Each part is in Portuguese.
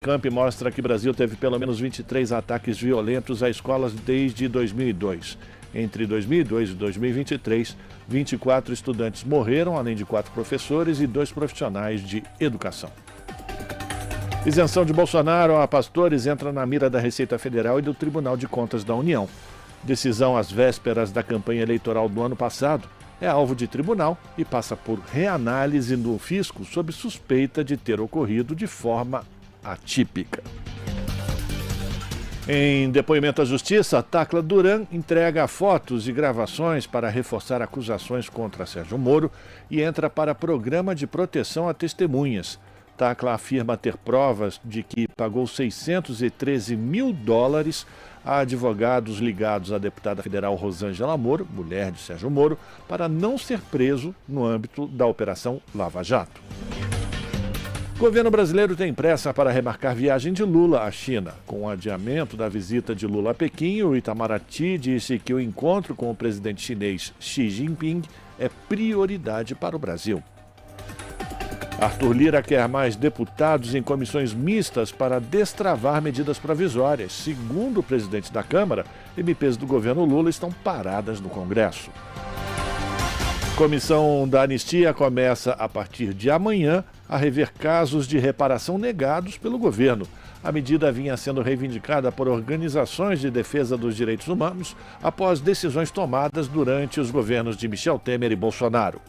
Camp mostra que o Brasil teve pelo menos 23 ataques violentos a escolas desde 2002. Entre 2002 e 2023, 24 estudantes morreram, além de 4 professores e 2 profissionais de educação. Isenção de Bolsonaro a pastores entra na mira da Receita Federal e do Tribunal de Contas da União. Decisão às vésperas da campanha eleitoral do ano passado é alvo de tribunal e passa por reanálise no fisco sob suspeita de ter ocorrido de forma atípica. Em depoimento à Justiça, Tacla Duran entrega fotos e gravações para reforçar acusações contra Sérgio Moro e entra para programa de proteção a testemunhas. Tacla afirma ter provas de que pagou $613 mil a advogados ligados à deputada federal Rosângela Moro, mulher de Sérgio Moro, para não ser preso no âmbito da Operação Lava Jato. O governo brasileiro tem pressa para remarcar viagem de Lula à China. Com o adiamento da visita de Lula a Pequim, o Itamaraty disse que o encontro com o presidente chinês Xi Jinping é prioridade para o Brasil. Arthur Lira quer mais deputados em comissões mistas para destravar medidas provisórias. Segundo o presidente da Câmara, MPs do governo Lula estão paradas no Congresso. Comissão da Anistia começa, a partir de amanhã, a rever casos de reparação negados pelo governo. A medida vinha sendo reivindicada por organizações de defesa dos direitos humanos após decisões tomadas durante os governos de Michel Temer e Bolsonaro.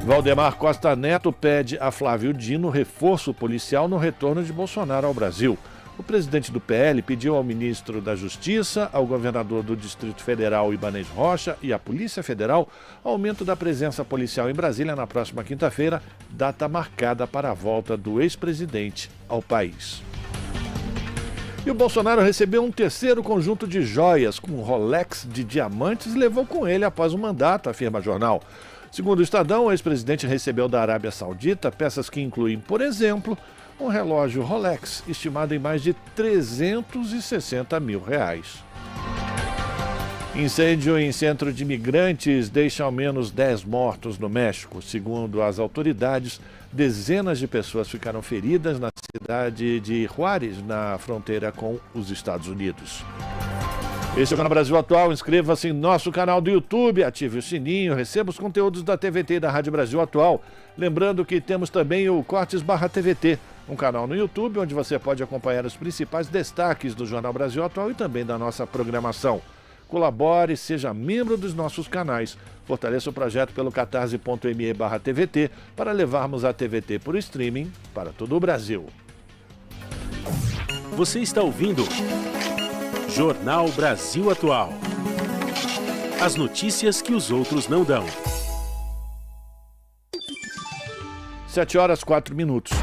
Valdemar Costa Neto pede a Flávio Dino reforço policial no retorno de Bolsonaro ao Brasil. O presidente do PL pediu ao ministro da Justiça, ao governador do Distrito Federal, Ibanez Rocha, e à Polícia Federal aumento da presença policial em Brasília na próxima quinta-feira, data marcada para a volta do ex-presidente ao país. E o Bolsonaro recebeu um terceiro conjunto de joias com Rolex de diamantes e levou com ele após o mandato, afirma o jornal. Segundo o Estadão, o ex-presidente recebeu da Arábia Saudita peças que incluem, por exemplo, um relógio Rolex estimado em mais de R$360 mil. Incêndio em centro de imigrantes deixa ao menos 10 mortos no México. Segundo as autoridades, dezenas de pessoas ficaram feridas na cidade de Juárez, na fronteira com os Estados Unidos. Este é o Canal Brasil Atual. Inscreva-se em nosso canal do YouTube, ative o sininho, receba os conteúdos da TVT e da Rádio Brasil Atual. Lembrando que temos também o Cortes/TVT, um canal no YouTube onde você pode acompanhar os principais destaques do Jornal Brasil Atual e também da nossa programação. Colabore, seja membro dos nossos canais. Fortaleça o projeto pelo catarse.me/TVT para levarmos a TVT por streaming para todo o Brasil. Você está ouvindo Jornal Brasil Atual. As notícias que os outros não dão. 7h04.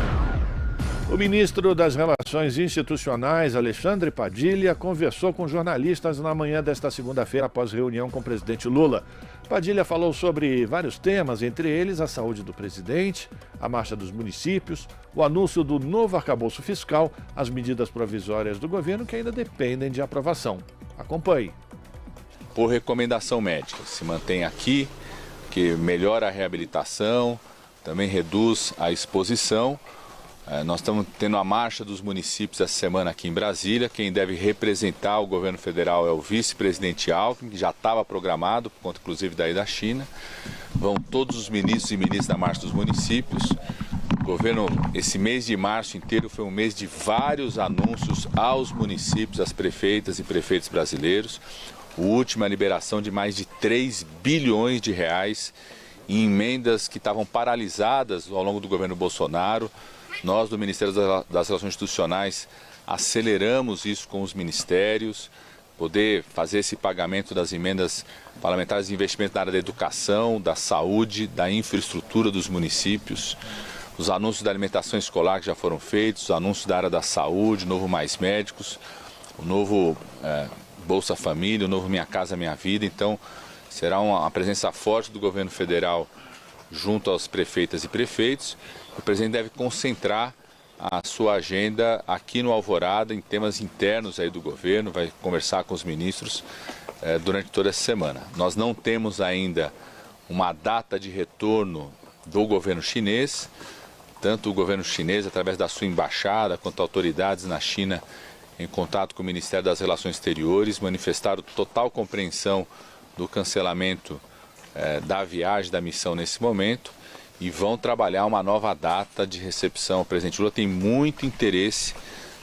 O ministro das Relações Institucionais, Alexandre Padilha, conversou com jornalistas na manhã desta segunda-feira após reunião com o presidente Lula. Padilha falou sobre vários temas, entre eles a saúde do presidente, a marcha dos municípios, o anúncio do novo arcabouço fiscal, as medidas provisórias do governo que ainda dependem de aprovação. Acompanhe. Por recomendação médica, se mantém aqui, que melhora a reabilitação, também reduz a exposição. Nós estamos tendo a marcha dos municípios essa semana aqui em Brasília. Quem deve representar o governo federal é o vice-presidente Alckmin, que já estava programado, por conta inclusive daí da China. Vão todos os ministros e ministras da marcha dos municípios. O governo, esse mês de março inteiro, foi um mês de vários anúncios aos municípios, às prefeitas e prefeitos brasileiros. O último é a liberação de mais de 3 bilhões de reais em emendas que estavam paralisadas ao longo do governo Bolsonaro. Nós, do Ministério das Relações Institucionais, aceleramos isso com os ministérios, poder fazer esse pagamento das emendas parlamentares de investimento na área da educação, da saúde, da infraestrutura dos municípios, os anúncios da alimentação escolar que já foram feitos, os anúncios da área da saúde, o novo Mais Médicos, o novo Bolsa Família, o novo Minha Casa Minha Vida. Então, será uma presença forte do governo federal junto aos prefeitas e prefeitos. O presidente deve concentrar a sua agenda aqui no Alvorada, em temas internos aí do governo, vai conversar com os ministros durante toda essa semana. Nós não temos ainda uma data de retorno do governo chinês, tanto o governo chinês, através da sua embaixada, quanto autoridades na China, em contato com o Ministério das Relações Exteriores, manifestaram total compreensão do cancelamento da viagem, da missão nesse momento, e vão trabalhar uma nova data de recepção. O presidente Lula tem muito interesse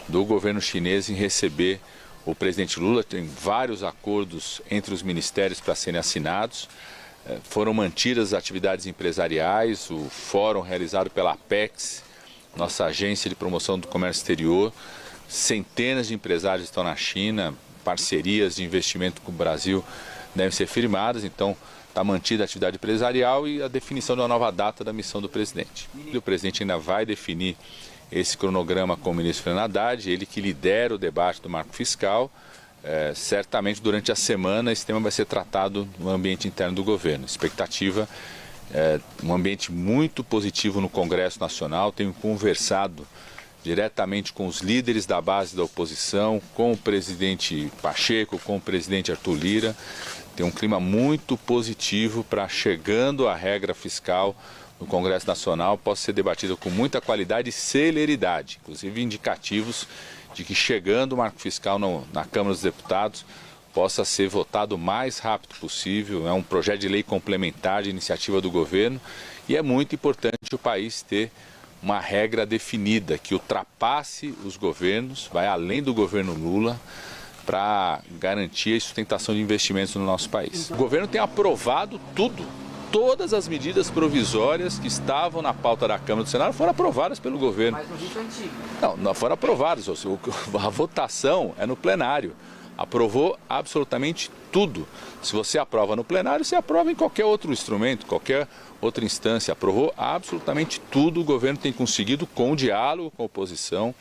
do governo chinês em receber o presidente Lula. Tem vários acordos entre os ministérios para serem assinados. Foram mantidas as atividades empresariais, o fórum realizado pela Apex, nossa agência de promoção do comércio exterior. Centenas de empresários estão na China, parcerias de investimento com o Brasil devem ser firmadas, então está mantida a atividade empresarial e a definição de uma nova data da missão do presidente. O presidente ainda vai definir esse cronograma com o ministro Fernando Haddad, ele que lidera o debate do marco fiscal. Certamente durante a semana esse tema vai ser tratado no ambiente interno do governo. Expectativa um ambiente muito positivo no Congresso Nacional. Tenho conversado diretamente com os líderes da base da oposição, com o presidente Pacheco, com o presidente Arthur Lira. Tem um clima muito positivo para, chegando a regra fiscal no Congresso Nacional, possa ser debatida com muita qualidade e celeridade, inclusive indicativos de que, chegando o marco fiscal na Câmara dos Deputados, possa ser votado o mais rápido possível. É um projeto de lei complementar de iniciativa do governo e é muito importante o país ter uma regra definida que ultrapasse os governos, vai além do governo Lula, para garantir a sustentação de investimentos no nosso país. O governo tem aprovado tudo. Todas as medidas provisórias que estavam na pauta da Câmara e do Senado foram aprovadas pelo governo. Mas no rito antigo. Não foram aprovadas. A votação é no plenário. Aprovou absolutamente tudo. Se você aprova no plenário, você aprova em qualquer outro instrumento, qualquer outra instância. Aprovou absolutamente tudo. O governo tem conseguido, com o diálogo com a oposição,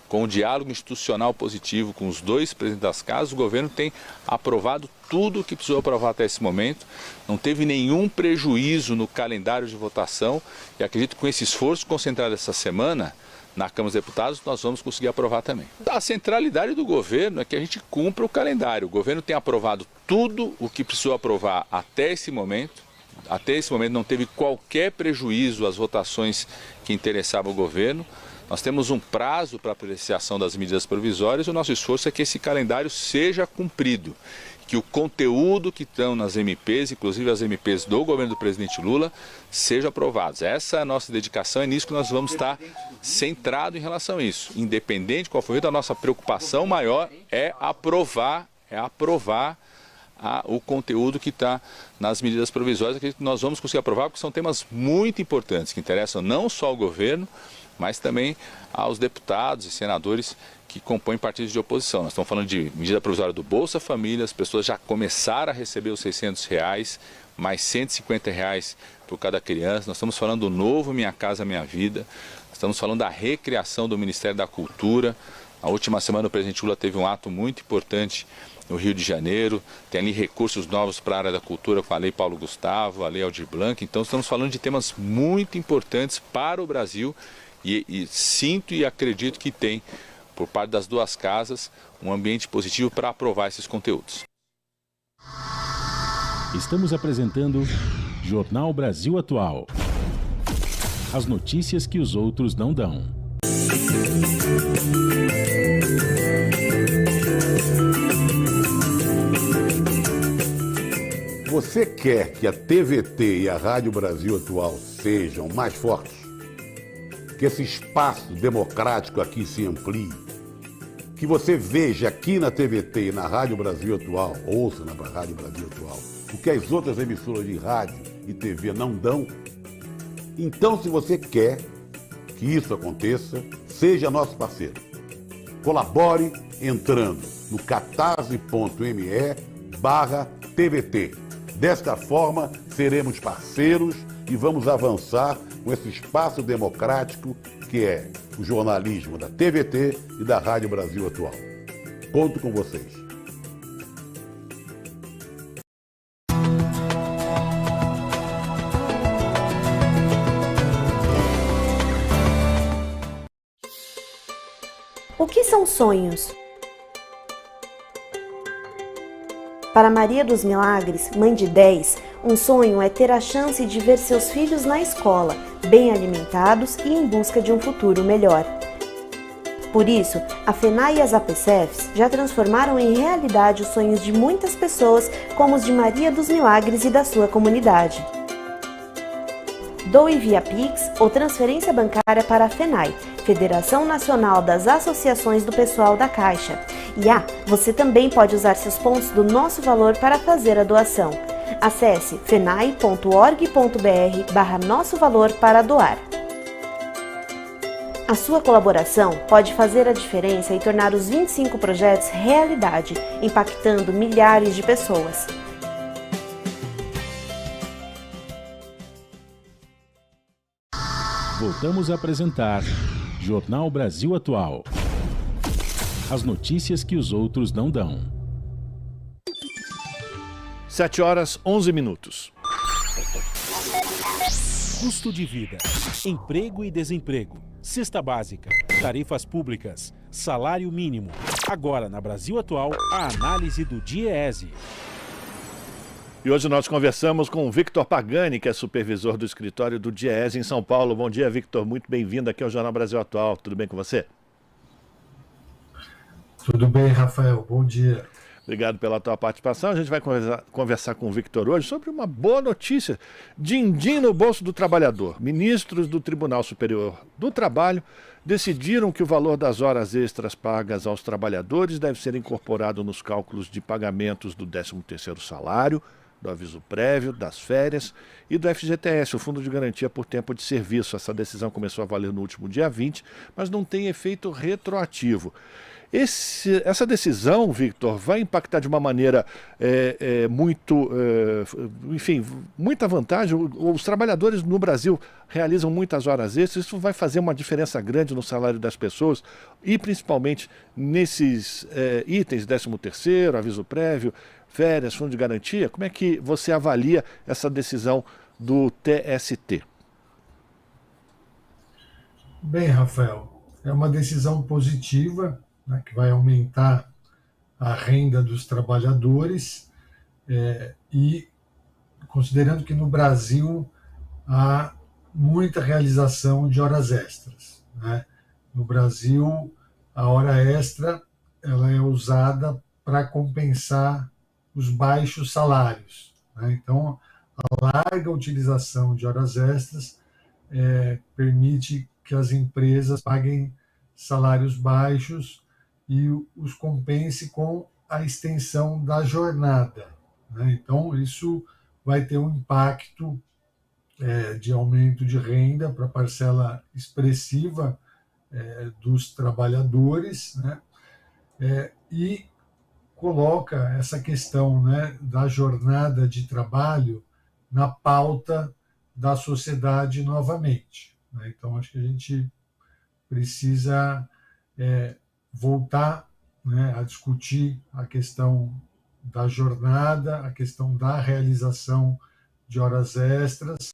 com o diálogo institucional positivo com os dois presidentes das casas, o governo tem aprovado tudo o que precisou aprovar até esse momento. Não teve nenhum prejuízo no calendário de votação e acredito que com esse esforço concentrado essa semana na Câmara dos Deputados, nós vamos conseguir aprovar também. A centralidade do governo é que a gente cumpra o calendário. O governo tem aprovado tudo o que precisou aprovar até esse momento. Até esse momento não teve qualquer prejuízo às votações que interessavam o governo. Nós temos um prazo para apreciação das medidas provisórias. O nosso esforço é que esse calendário seja cumprido, que o conteúdo que estão nas MPs, inclusive as MPs do governo do presidente Lula, sejam aprovados. Essa é a nossa dedicação, é nisso que nós vamos estar centrados em relação a isso. Independente de qual for, a nossa preocupação maior é aprovar o conteúdo que está nas medidas provisórias. Acredito que nós vamos conseguir aprovar, porque são temas muito importantes, que interessam não só ao governo, mas também aos deputados e senadores que compõem partidos de oposição. Nós estamos falando de medida provisória do Bolsa Família, as pessoas já começaram a receber os R$600, mais R$150 por cada criança. Nós estamos falando do novo Minha Casa Minha Vida, estamos falando da recriação do Ministério da Cultura. Na última semana o presidente Lula teve um ato muito importante no Rio de Janeiro, tem ali recursos novos para a área da cultura com a Lei Paulo Gustavo, a Lei Aldir Blanc. Então estamos falando de temas muito importantes para o Brasil. E sinto e acredito que tem, por parte das duas casas, um ambiente positivo para aprovar esses conteúdos. Estamos apresentando Jornal Brasil Atual. As notícias que os outros não dão. Você quer que a TVT e a Rádio Brasil Atual sejam mais fortes? Que esse espaço democrático aqui se amplie, que você veja aqui na TVT e na Rádio Brasil Atual, ouça na Rádio Brasil Atual, o que as outras emissoras de rádio e TV não dão. Então, se você quer que isso aconteça, seja nosso parceiro. Colabore entrando no catarse.me/TVT. Desta forma, seremos parceiros e vamos avançar com esse espaço democrático que é o jornalismo da TVT e da Rádio Brasil Atual. Conto com vocês. O que são sonhos? Para Maria dos Milagres, mãe de 10, Um sonho é ter a chance de ver seus filhos na escola, bem alimentados e em busca de um futuro melhor. Por isso, a FENAI e as APCEFs já transformaram em realidade os sonhos de muitas pessoas, como os de Maria dos Milagres e da sua comunidade. Doe via Pix ou transferência bancária para a FENAI, Federação Nacional das Associações do Pessoal da Caixa. E você também pode usar seus pontos do Nosso Valor para fazer a doação. Acesse fenai.org.br/Nosso Valor para doar. A sua colaboração pode fazer a diferença e tornar os 25 projetos realidade, impactando milhares de pessoas. Voltamos a apresentar Jornal Brasil Atual. As notícias que os outros não dão. 7h11. Custo de vida, emprego e desemprego, cesta básica, tarifas públicas, salário mínimo. Agora, na Brasil Atual, a análise do DIEESE. E hoje nós conversamos com o Victor Pagani, que é supervisor do escritório do DIEESE em São Paulo. Bom dia, Victor. Muito bem-vindo aqui ao Jornal Brasil Atual. Tudo bem com você? Tudo bem, Rafael. Bom dia. Obrigado pela tua participação. A gente vai conversar com o Victor hoje sobre uma boa notícia. Din-din no bolso do trabalhador. Ministros do Tribunal Superior do Trabalho decidiram que o valor das horas extras pagas aos trabalhadores deve ser incorporado nos cálculos de pagamentos do 13º salário, do aviso prévio, das férias e do FGTS, o Fundo de Garantia por Tempo de Serviço. Essa decisão começou a valer no último dia 20, mas não tem efeito retroativo. Essa decisão, Victor, vai impactar de uma maneira muita vantagem. Os trabalhadores no Brasil realizam muitas horas extras, isso vai fazer uma diferença grande no salário das pessoas e principalmente nesses itens, 13º, aviso prévio, férias, fundo de garantia. Como é que você avalia essa decisão do TST? Bem, Rafael, é uma decisão positiva, né, que vai aumentar a renda dos trabalhadores e considerando que no Brasil há muita realização de horas extras, né? No Brasil, a hora extra ela é usada para compensar os baixos salários, né? Então, a larga utilização de horas extras permite que as empresas paguem salários baixos e os compense com a extensão da jornada, né? Então, isso vai ter um impacto de aumento de renda para a parcela expressiva dos trabalhadores, né? E coloca essa questão, né, da jornada de trabalho na pauta da sociedade novamente, né? Então, acho que a gente precisa voltar, né, a discutir a questão da jornada, a questão da realização de horas extras.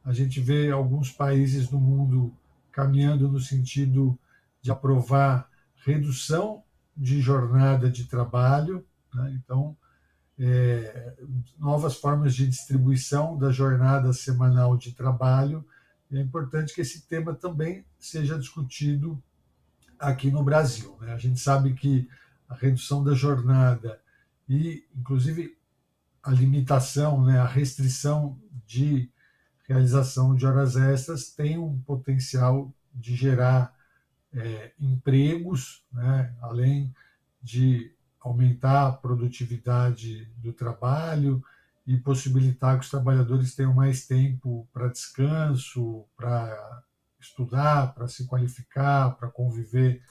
A gente vê alguns países no mundo caminhando no sentido de aprovar redução de jornada de trabalho, né? Então, novas formas de distribuição da jornada semanal de trabalho. É importante que esse tema também seja discutido aqui no Brasil, né? A gente sabe que a redução da jornada e, inclusive, a limitação, né, a restrição de realização de horas extras tem um potencial de gerar empregos, né, além de aumentar a produtividade do trabalho e possibilitar que os trabalhadores tenham mais tempo para descanso, para estudar, para se qualificar, para conviver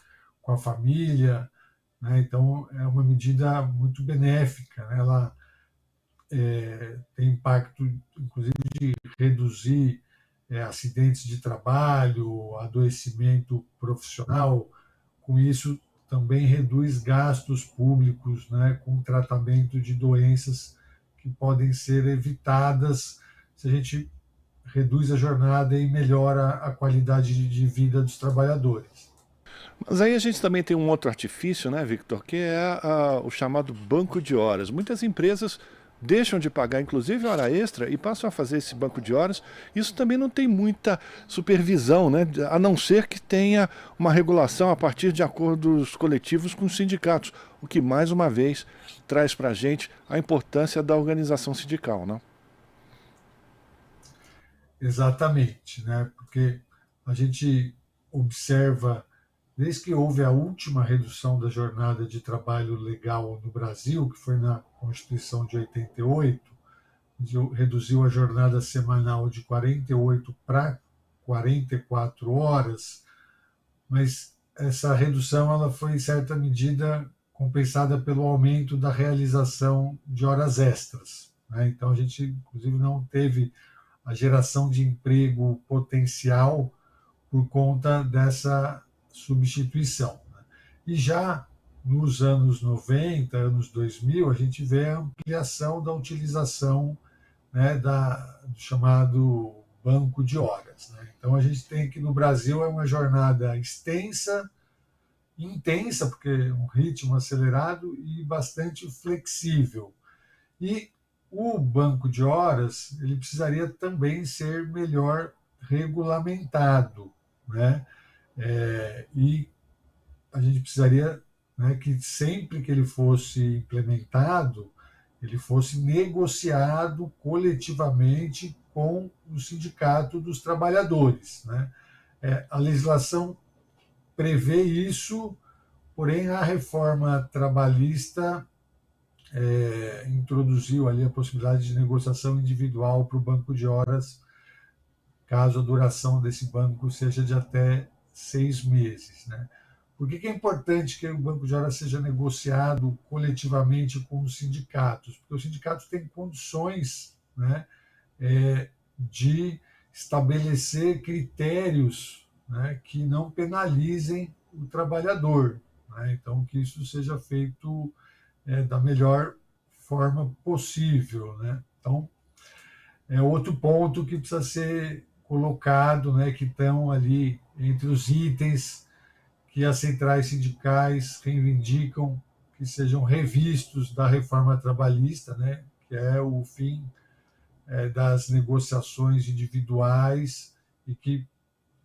com a família, né? Então, é uma medida muito benéfica, né? Ela tem impacto, inclusive, de reduzir acidentes de trabalho, adoecimento profissional. Com isso, também reduz gastos públicos, né, com tratamento de doenças que podem ser evitadas se a gente reduz a jornada e melhora a qualidade de vida dos trabalhadores. Mas aí a gente também tem um outro artifício, né, Victor, que é o chamado banco de horas. Muitas empresas deixam de pagar, inclusive, hora extra e passam a fazer esse banco de horas. Isso também não tem muita supervisão, né? A não ser que tenha uma regulação a partir de acordos coletivos com os sindicatos, o que, mais uma vez, traz para a gente a importância da organização sindical, né? Exatamente, né? Porque a gente observa, desde que houve a última redução da jornada de trabalho legal no Brasil, que foi na Constituição de 88, reduziu a jornada semanal de 48 para 44 horas, mas essa redução ela foi, em certa medida, compensada pelo aumento da realização de horas extras, né? Então, a gente, inclusive, não teve a geração de emprego potencial por conta dessa substituição, né? E já nos anos 90, anos 2000, a gente vê a ampliação da utilização, né, do chamado banco de horas, né? Então, a gente tem que, no Brasil, é uma jornada extensa, intensa, porque é um ritmo acelerado e bastante flexível. E o banco de horas ele precisaria também ser melhor regulamentado, né? E a gente precisaria, né, que sempre que ele fosse implementado, ele fosse negociado coletivamente com o sindicato dos trabalhadores, né? A legislação prevê isso, porém a reforma trabalhista introduziu ali a possibilidade de negociação individual para o banco de horas, caso a duração desse banco seja de até 6 meses, né? Por que é importante que o banco de horas seja negociado coletivamente com os sindicatos? Porque os sindicatos têm condições, né, de estabelecer critérios, né, que não penalizem o trabalhador, né? Então, que isso seja feito da melhor forma possível, né? Então, é outro ponto que precisa ser colocado, né, que estão ali entre os itens que as centrais sindicais reivindicam que sejam revistos da reforma trabalhista, né, que é o fim das negociações individuais e que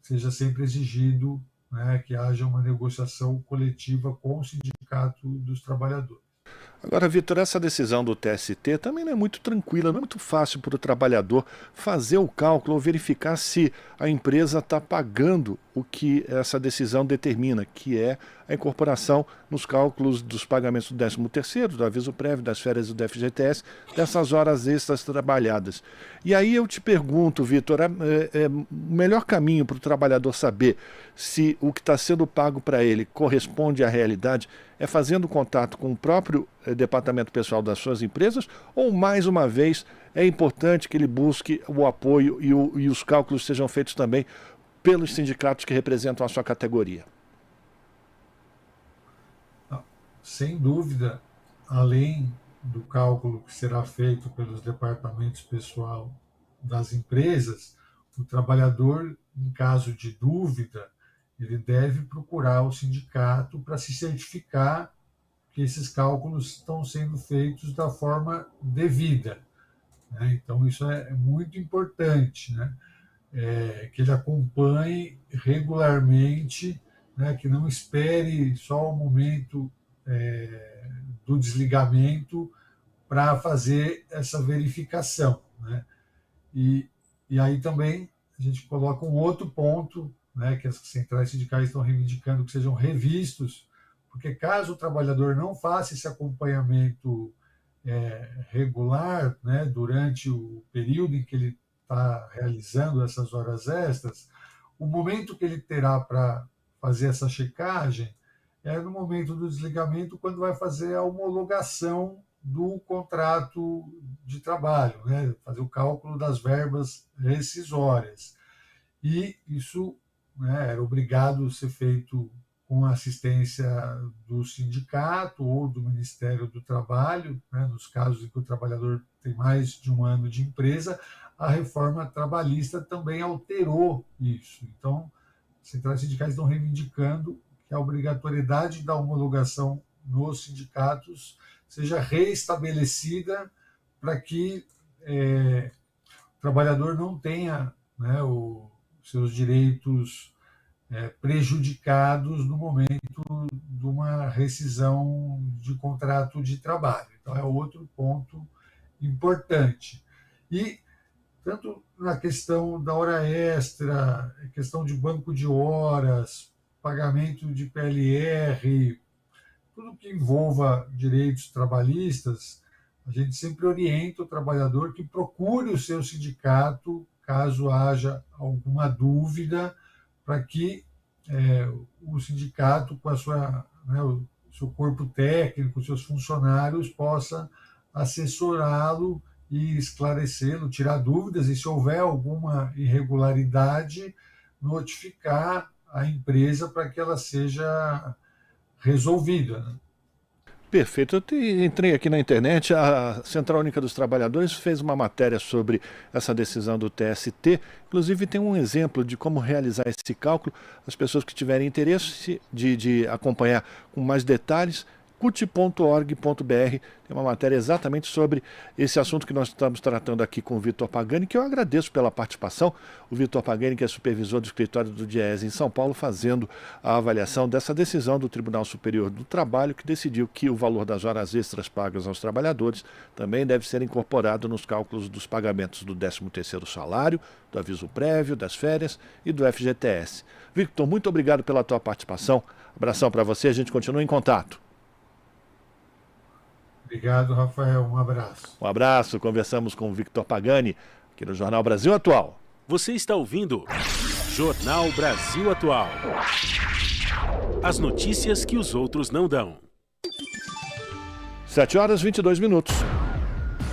seja sempre exigido, né, que haja uma negociação coletiva com o sindicato dos trabalhadores. Agora, Vitor, essa decisão do TST também não é muito tranquila, não é muito fácil para o trabalhador fazer o cálculo ou verificar se a empresa está pagando o que essa decisão determina, que é a incorporação nos cálculos dos pagamentos do 13º, do aviso prévio, das férias do FGTS, dessas horas extras trabalhadas. E aí eu te pergunto, Vitor, o melhor caminho para o trabalhador saber se o que está sendo pago para ele corresponde à realidade é fazendo contato com o próprio departamento pessoal das suas empresas, ou, mais uma vez, é importante que ele busque o apoio e os cálculos sejam feitos também pelos sindicatos que representam a sua categoria? Sem dúvida, além do cálculo que será feito pelos departamentos pessoal das empresas, o trabalhador, em caso de dúvida, ele deve procurar o sindicato para se certificar que esses cálculos estão sendo feitos da forma devida, né? Então, isso é muito importante, né? Que ele acompanhe regularmente, né? Que não espere só o momento do desligamento para fazer essa verificação, né? E aí também a gente coloca um outro ponto, né, que as centrais sindicais estão reivindicando que sejam revistos, porque caso o trabalhador não faça esse acompanhamento regular, né, durante o período em que ele está realizando essas horas extras, o momento que ele terá para fazer essa checagem é no momento do desligamento, quando vai fazer a homologação do contrato de trabalho, né, fazer o cálculo das verbas rescisórias. E isso, né, era obrigado a ser feito com a assistência do sindicato ou do Ministério do Trabalho, né, nos casos em que o trabalhador tem mais de um ano de empresa. A reforma trabalhista também alterou isso. Então, as centrais sindicais estão reivindicando que a obrigatoriedade da homologação nos sindicatos seja reestabelecida para que o trabalhador não tenha, né, os seus direitos prejudicados no momento de uma rescisão de contrato de trabalho. Então, é outro ponto importante. E tanto na questão da hora extra, questão de banco de horas, pagamento de PLR, tudo que envolva direitos trabalhistas, a gente sempre orienta o trabalhador que procure o seu sindicato caso haja alguma dúvida, para que o sindicato, com o seu corpo técnico, seus funcionários, possa assessorá-lo e esclarecê-lo, tirar dúvidas, e se houver alguma irregularidade, notificar a empresa para que ela seja resolvida, né? Perfeito. Eu entrei aqui na internet, a Central Única dos Trabalhadores fez uma matéria sobre essa decisão do TST, inclusive tem um exemplo de como realizar esse cálculo. As pessoas que tiverem interesse de acompanhar com mais detalhes, cut.org.br, tem uma matéria exatamente sobre esse assunto que nós estamos tratando aqui com o Vitor Pagani, que eu agradeço pela participação. O Vitor Pagani, que é supervisor do escritório do DIEESE em São Paulo, fazendo a avaliação dessa decisão do Tribunal Superior do Trabalho, que decidiu que o valor das horas extras pagas aos trabalhadores também deve ser incorporado nos cálculos dos pagamentos do 13º salário, do aviso prévio, das férias e do FGTS. Victor, muito obrigado pela tua participação. Abração para você, a gente continua em contato. Obrigado, Rafael. Um abraço. Um abraço. Conversamos com o Victor Pagani, aqui no Jornal Brasil Atual. Você está ouvindo Jornal Brasil Atual. As notícias que os outros não dão. 7h22.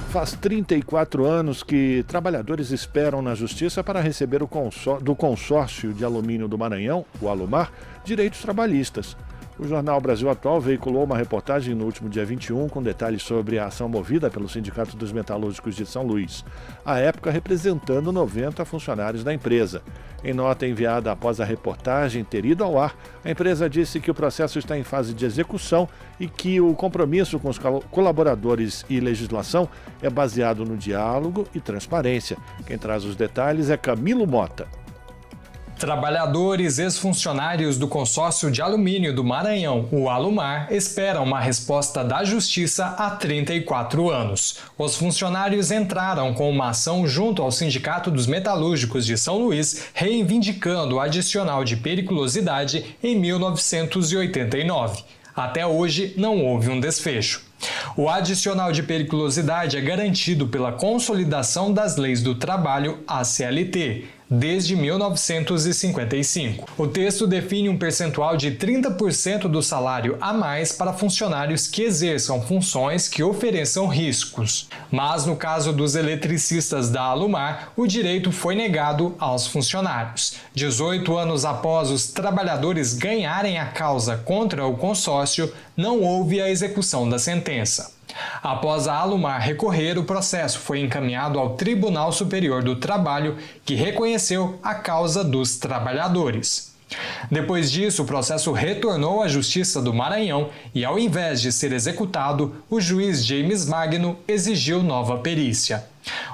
Faz 34 anos que trabalhadores esperam na Justiça para receber do Consórcio de Alumínio do Maranhão, o Alumar, direitos trabalhistas. O Jornal Brasil Atual veiculou uma reportagem no último dia 21 com detalhes sobre a ação movida pelo Sindicato dos Metalúrgicos de São Luís, à época representando 90 funcionários da empresa. Em nota enviada após a reportagem ter ido ao ar, a empresa disse que o processo está em fase de execução e que o compromisso com os colaboradores e legislação é baseado no diálogo e transparência. Quem traz os detalhes é Camilo Mota. Trabalhadores ex-funcionários do Consórcio de Alumínio do Maranhão, o Alumar, esperam uma resposta da Justiça há 34 anos. Os funcionários entraram com uma ação junto ao Sindicato dos Metalúrgicos de São Luís, reivindicando o adicional de periculosidade em 1989. Até hoje, não houve um desfecho. O adicional de periculosidade é garantido pela Consolidação das Leis do Trabalho, a CLT, desde 1955. O texto define um percentual de 30% do salário a mais para funcionários que exerçam funções que ofereçam riscos. Mas no caso dos eletricistas da Alumar, o direito foi negado aos funcionários. 18 anos após os trabalhadores ganharem a causa contra o consórcio, não houve a execução da sentença. Após a Alumar recorrer, o processo foi encaminhado ao Tribunal Superior do Trabalho, que reconheceu a causa dos trabalhadores. Depois disso, o processo retornou à Justiça do Maranhão e, ao invés de ser executado, o juiz James Magno exigiu nova perícia.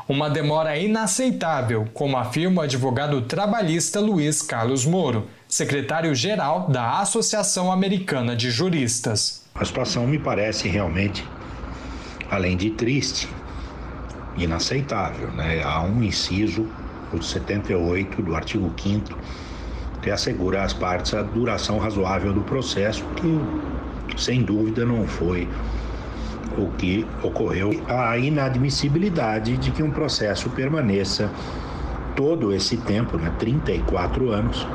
Uma demora inaceitável, como afirma o advogado trabalhista Luiz Carlos Moro, secretário-geral da Associação Americana de Juristas. A situação me parece realmente, além de triste, inaceitável, né? Há um inciso, o 78 do artigo 5º, que assegura às partes a duração razoável do processo, que sem dúvida não foi o que ocorreu. A inadmissibilidade de que um processo permaneça todo esse tempo, né, 34 anos,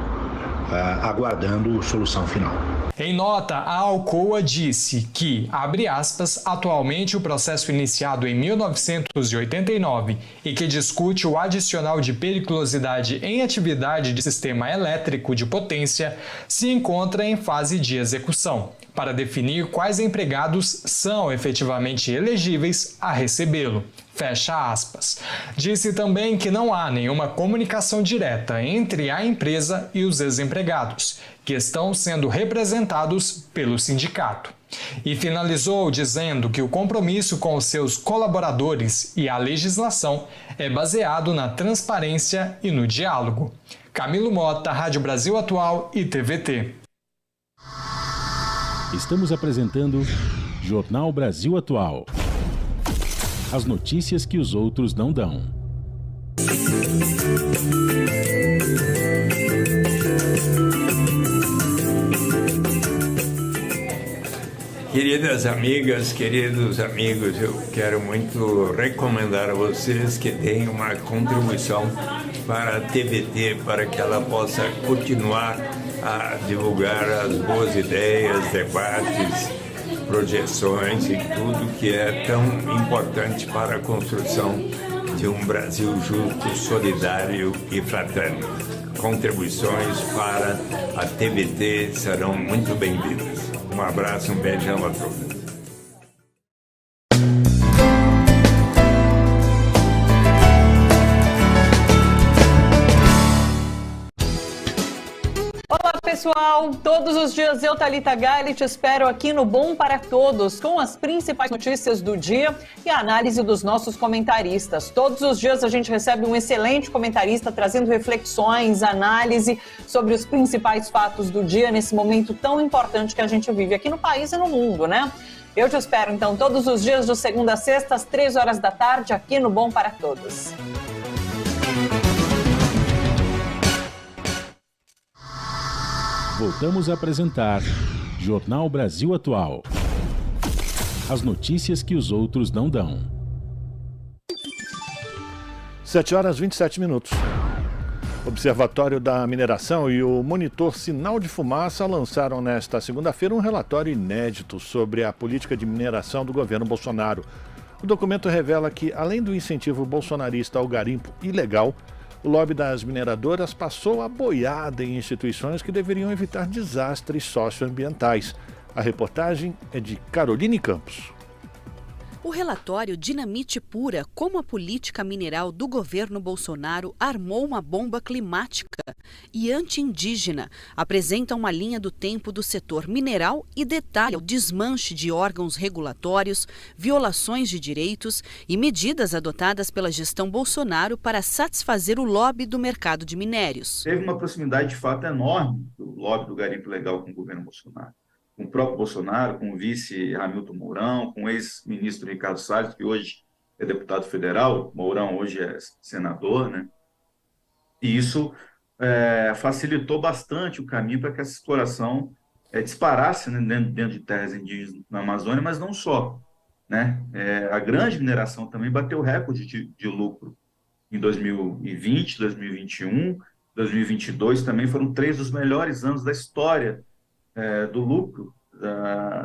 aguardando solução final. Em nota, a Alcoa disse que, abre aspas, atualmente o processo iniciado em 1989 e que discute o adicional de periculosidade em atividade de sistema elétrico de potência se encontra em fase de execução, para definir quais empregados são efetivamente elegíveis a recebê-lo. Fecha aspas. Disse também que não há nenhuma comunicação direta entre a empresa e os ex-empregados, que estão sendo representados pelo sindicato. E finalizou dizendo que o compromisso com os seus colaboradores e a legislação é baseado na transparência e no diálogo. Camilo Mota, Rádio Brasil Atual e TVT. Estamos apresentando Jornal Brasil Atual. As notícias que os outros não dão. Queridas amigas, queridos amigos, eu quero muito recomendar a vocês que deem uma contribuição para a TVT, para que ela possa continuar a divulgar as boas ideias, debates, projeções e tudo que é tão importante para a construção de um Brasil justo, solidário e fraterno. Contribuições para a TVT serão muito bem-vindas. Um abraço, um beijão a todos. Olá pessoal, todos os dias eu, Thalita Galli, te espero aqui no Bom para Todos com as principais notícias do dia e a análise dos nossos comentaristas. Todos os dias a gente recebe um excelente comentarista trazendo reflexões, análise sobre os principais fatos do dia nesse momento tão importante que a gente vive aqui no país e no mundo, né? Eu te espero então todos os dias de segunda a sexta às 3 horas da tarde aqui no Bom para Todos. Voltamos a apresentar Jornal Brasil Atual. As notícias que os outros não dão. 7h27. Observatório da Mineração e o Monitor Sinal de Fumaça lançaram nesta segunda-feira um relatório inédito sobre a política de mineração do governo Bolsonaro. O documento revela que, além do incentivo bolsonarista ao garimpo ilegal, o lobby das mineradoras passou a boiada em instituições que deveriam evitar desastres socioambientais. A reportagem é de Caroline Campos. O relatório Dinamite Pura, como a política mineral do governo Bolsonaro armou uma bomba climática e anti-indígena, apresenta uma linha do tempo do setor mineral e detalha o desmanche de órgãos regulatórios, violações de direitos e medidas adotadas pela gestão Bolsonaro para satisfazer o lobby do mercado de minérios. Teve uma proximidade de fato enorme do lobby do garimpo ilegal com o governo Bolsonaro. Com o próprio Bolsonaro, com o vice Hamilton Mourão, com o ex-ministro Ricardo Salles, que hoje é deputado federal, Mourão hoje é senador, né? E isso facilitou bastante o caminho para que essa exploração disparasse, né, dentro de terras indígenas na Amazônia, mas não só, né? A grande mineração também bateu recorde de lucro em 2020, 2021, 2022 também foram 3 dos melhores anos da história do lucro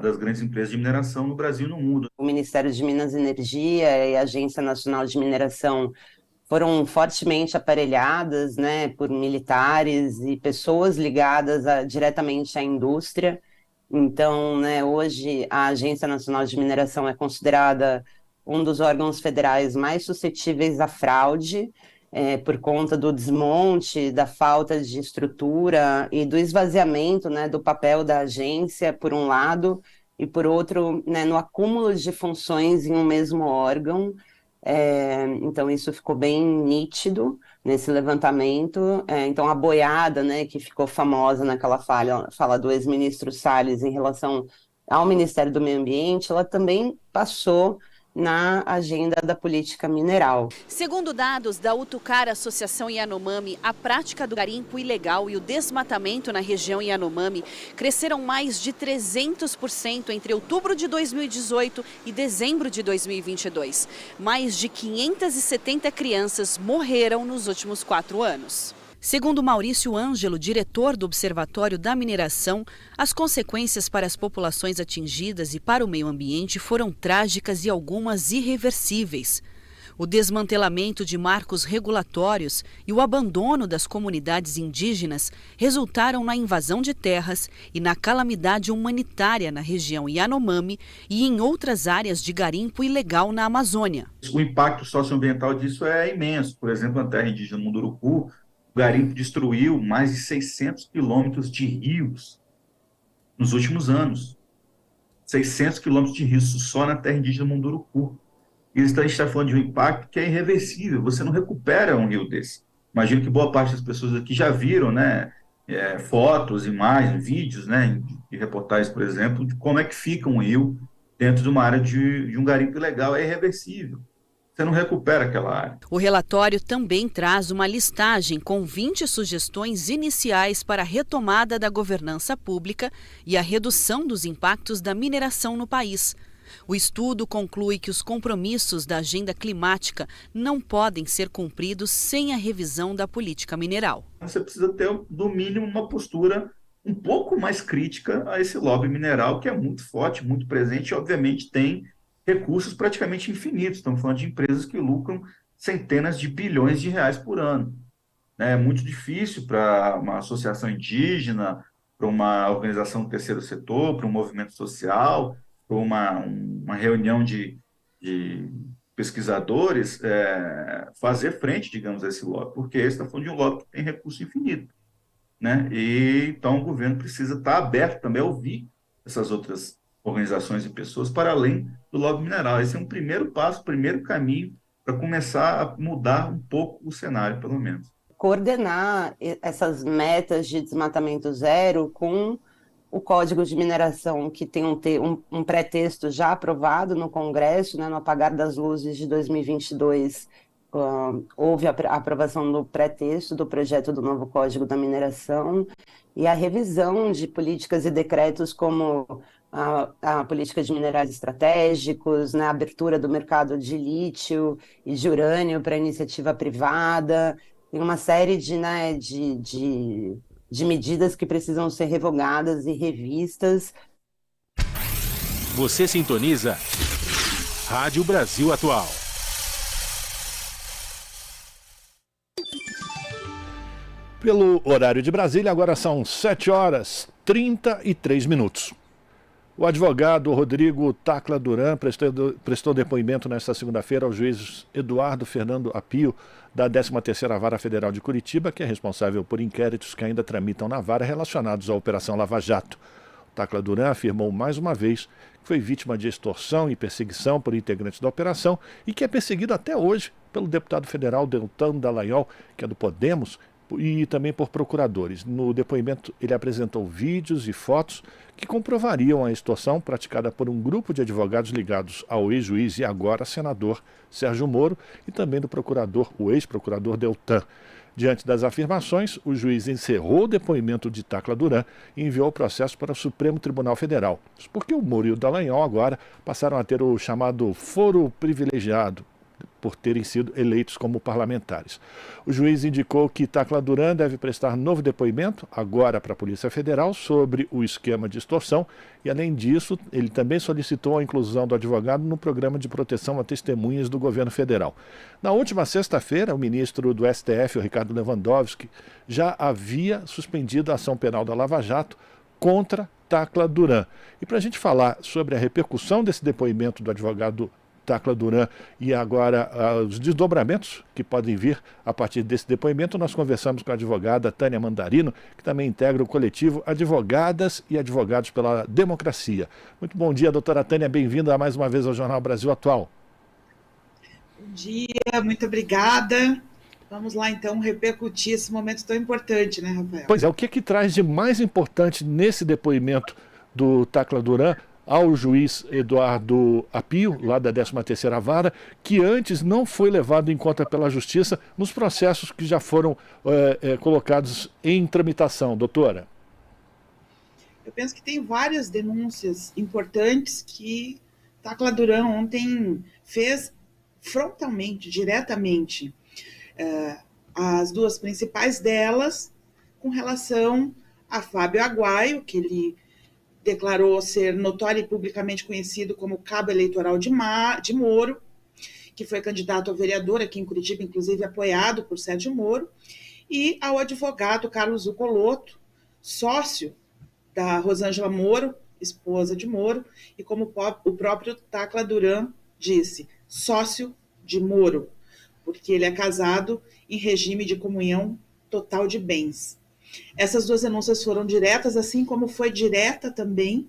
das grandes empresas de mineração no Brasil e no mundo. O Ministério de Minas e Energia e a Agência Nacional de Mineração foram fortemente aparelhadas, né, por militares e pessoas ligadas diretamente à indústria. Então, né, hoje a Agência Nacional de Mineração é considerada um dos órgãos federais mais suscetíveis à fraude, por conta do desmonte, da falta de estrutura e do esvaziamento, né, do papel da agência, por um lado, e por outro, né, no acúmulo de funções em um mesmo órgão. Então isso ficou bem nítido nesse levantamento. Então a boiada, né, que ficou famosa naquela fala do ex-ministro Salles em relação ao Ministério do Meio Ambiente, ela também passou na agenda da política mineral. Segundo dados da Utucar Associação Yanomami, a prática do garimpo ilegal e o desmatamento na região Yanomami cresceram mais de 300% entre outubro de 2018 e dezembro de 2022. Mais de 570 crianças morreram nos últimos 4 anos. Segundo Maurício Ângelo, diretor do Observatório da Mineração, as consequências para as populações atingidas e para o meio ambiente foram trágicas e algumas irreversíveis. O desmantelamento de marcos regulatórios e o abandono das comunidades indígenas resultaram na invasão de terras e na calamidade humanitária na região Yanomami e em outras áreas de garimpo ilegal na Amazônia. O impacto socioambiental disso é imenso. Por exemplo, na terra indígena Munduruku, o garimpo destruiu mais de 600 quilômetros de rios nos últimos anos. 600 quilômetros de rio só na terra indígena Munduruku. E a gente está falando de um impacto que é irreversível, você não recupera um rio desse. Imagino que boa parte das pessoas aqui já viram, né, fotos, imagens, vídeos, né, de reportagens, por exemplo, de como é que fica um rio dentro de uma área de um garimpo ilegal. É irreversível. Você não recupera aquela área. O relatório também traz uma listagem com 20 sugestões iniciais para a retomada da governança pública e a redução dos impactos da mineração no país. O estudo conclui que os compromissos da agenda climática não podem ser cumpridos sem a revisão da política mineral. Você precisa ter, no mínimo, uma postura um pouco mais crítica a esse lobby mineral, que é muito forte, muito presente e, obviamente, tem recursos praticamente infinitos. Estamos falando de empresas que lucram centenas de bilhões de reais por ano. É muito difícil para uma associação indígena, para uma organização do terceiro setor, para um movimento social, para uma reunião de pesquisadores fazer frente, digamos, a esse lobby, porque esse está falando de um lobby que tem recurso infinito, né? E então o governo precisa estar aberto também a ouvir essas outras organizações e pessoas para além do lobby mineral. Esse é um primeiro passo, primeiro caminho para começar a mudar um pouco o cenário, pelo menos. Coordenar essas metas de desmatamento zero com o Código de Mineração, que tem um pré-texto já aprovado no Congresso, né, no apagar das luzes de 2022, houve a aprovação do pré-texto do projeto do novo Código da Mineração e a revisão de políticas e decretos como a política de minerais estratégicos, né, a abertura do mercado de lítio e de urânio para iniciativa privada. Tem uma série de medidas que precisam ser revogadas e revistas. Você sintoniza Rádio Brasil Atual. Pelo horário de Brasília, agora são 7h33. O advogado Rodrigo Tacla Duran prestou depoimento nesta segunda-feira ao juiz Eduardo Fernando Apio, da 13ª Vara Federal de Curitiba, que é responsável por inquéritos que ainda tramitam na vara relacionados à Operação Lava Jato. O Tacla Duran afirmou mais uma vez que foi vítima de extorsão e perseguição por integrantes da operação e que é perseguido até hoje pelo deputado federal Deltan Dallagnol, que é do Podemos, e também por procuradores. No depoimento, ele apresentou vídeos e fotos que comprovariam a extorsão praticada por um grupo de advogados ligados ao ex-juiz e agora senador Sérgio Moro e também do procurador, o ex-procurador Deltan. Diante das afirmações, o juiz encerrou o depoimento de Tacla Duran e enviou o processo para o Supremo Tribunal Federal. Isso porque o Moro e o Dallagnol agora passaram a ter o chamado foro privilegiado, por terem sido eleitos como parlamentares. O juiz indicou que Tacla Duran deve prestar novo depoimento, agora para a Polícia Federal, sobre o esquema de extorsão e, além disso, ele também solicitou a inclusão do advogado no programa de proteção a testemunhas do governo federal. Na última sexta-feira, o ministro do STF, o Ricardo Lewandowski, já havia suspendido a ação penal da Lava Jato contra Tacla Duran. E para a gente falar sobre a repercussão desse depoimento do advogado Tacla Duran e agora os desdobramentos que podem vir a partir desse depoimento, nós conversamos com a advogada Tânia Mandarino, que também integra o coletivo Advogadas e Advogados pela Democracia. Muito bom dia, doutora Tânia, bem-vinda mais uma vez ao Jornal Brasil Atual. Bom dia, muito obrigada. Vamos lá, então, repercutir esse momento tão importante, né, Rafael? Pois é, o que traz de mais importante nesse depoimento do Tacla Duran ao juiz Eduardo Apio, lá da 13ª Vara, que antes não foi levado em conta pela Justiça nos processos que já foram colocados em tramitação, doutora? Eu penso que tem várias denúncias importantes que Tacla Duran ontem fez frontalmente, diretamente. As duas principais delas com relação a Fábio Aguaio, que ele declarou ser notório e publicamente conhecido como cabo eleitoral de Moro, que foi candidato a vereador aqui em Curitiba, inclusive apoiado por Sérgio Moro, e ao advogado Carlos Zuccolotto, sócio da Rosângela Moro, esposa de Moro, e como o próprio Tacla Duran disse, sócio de Moro, porque ele é casado em regime de comunhão total de bens. Essas duas denúncias foram diretas, assim como foi direta também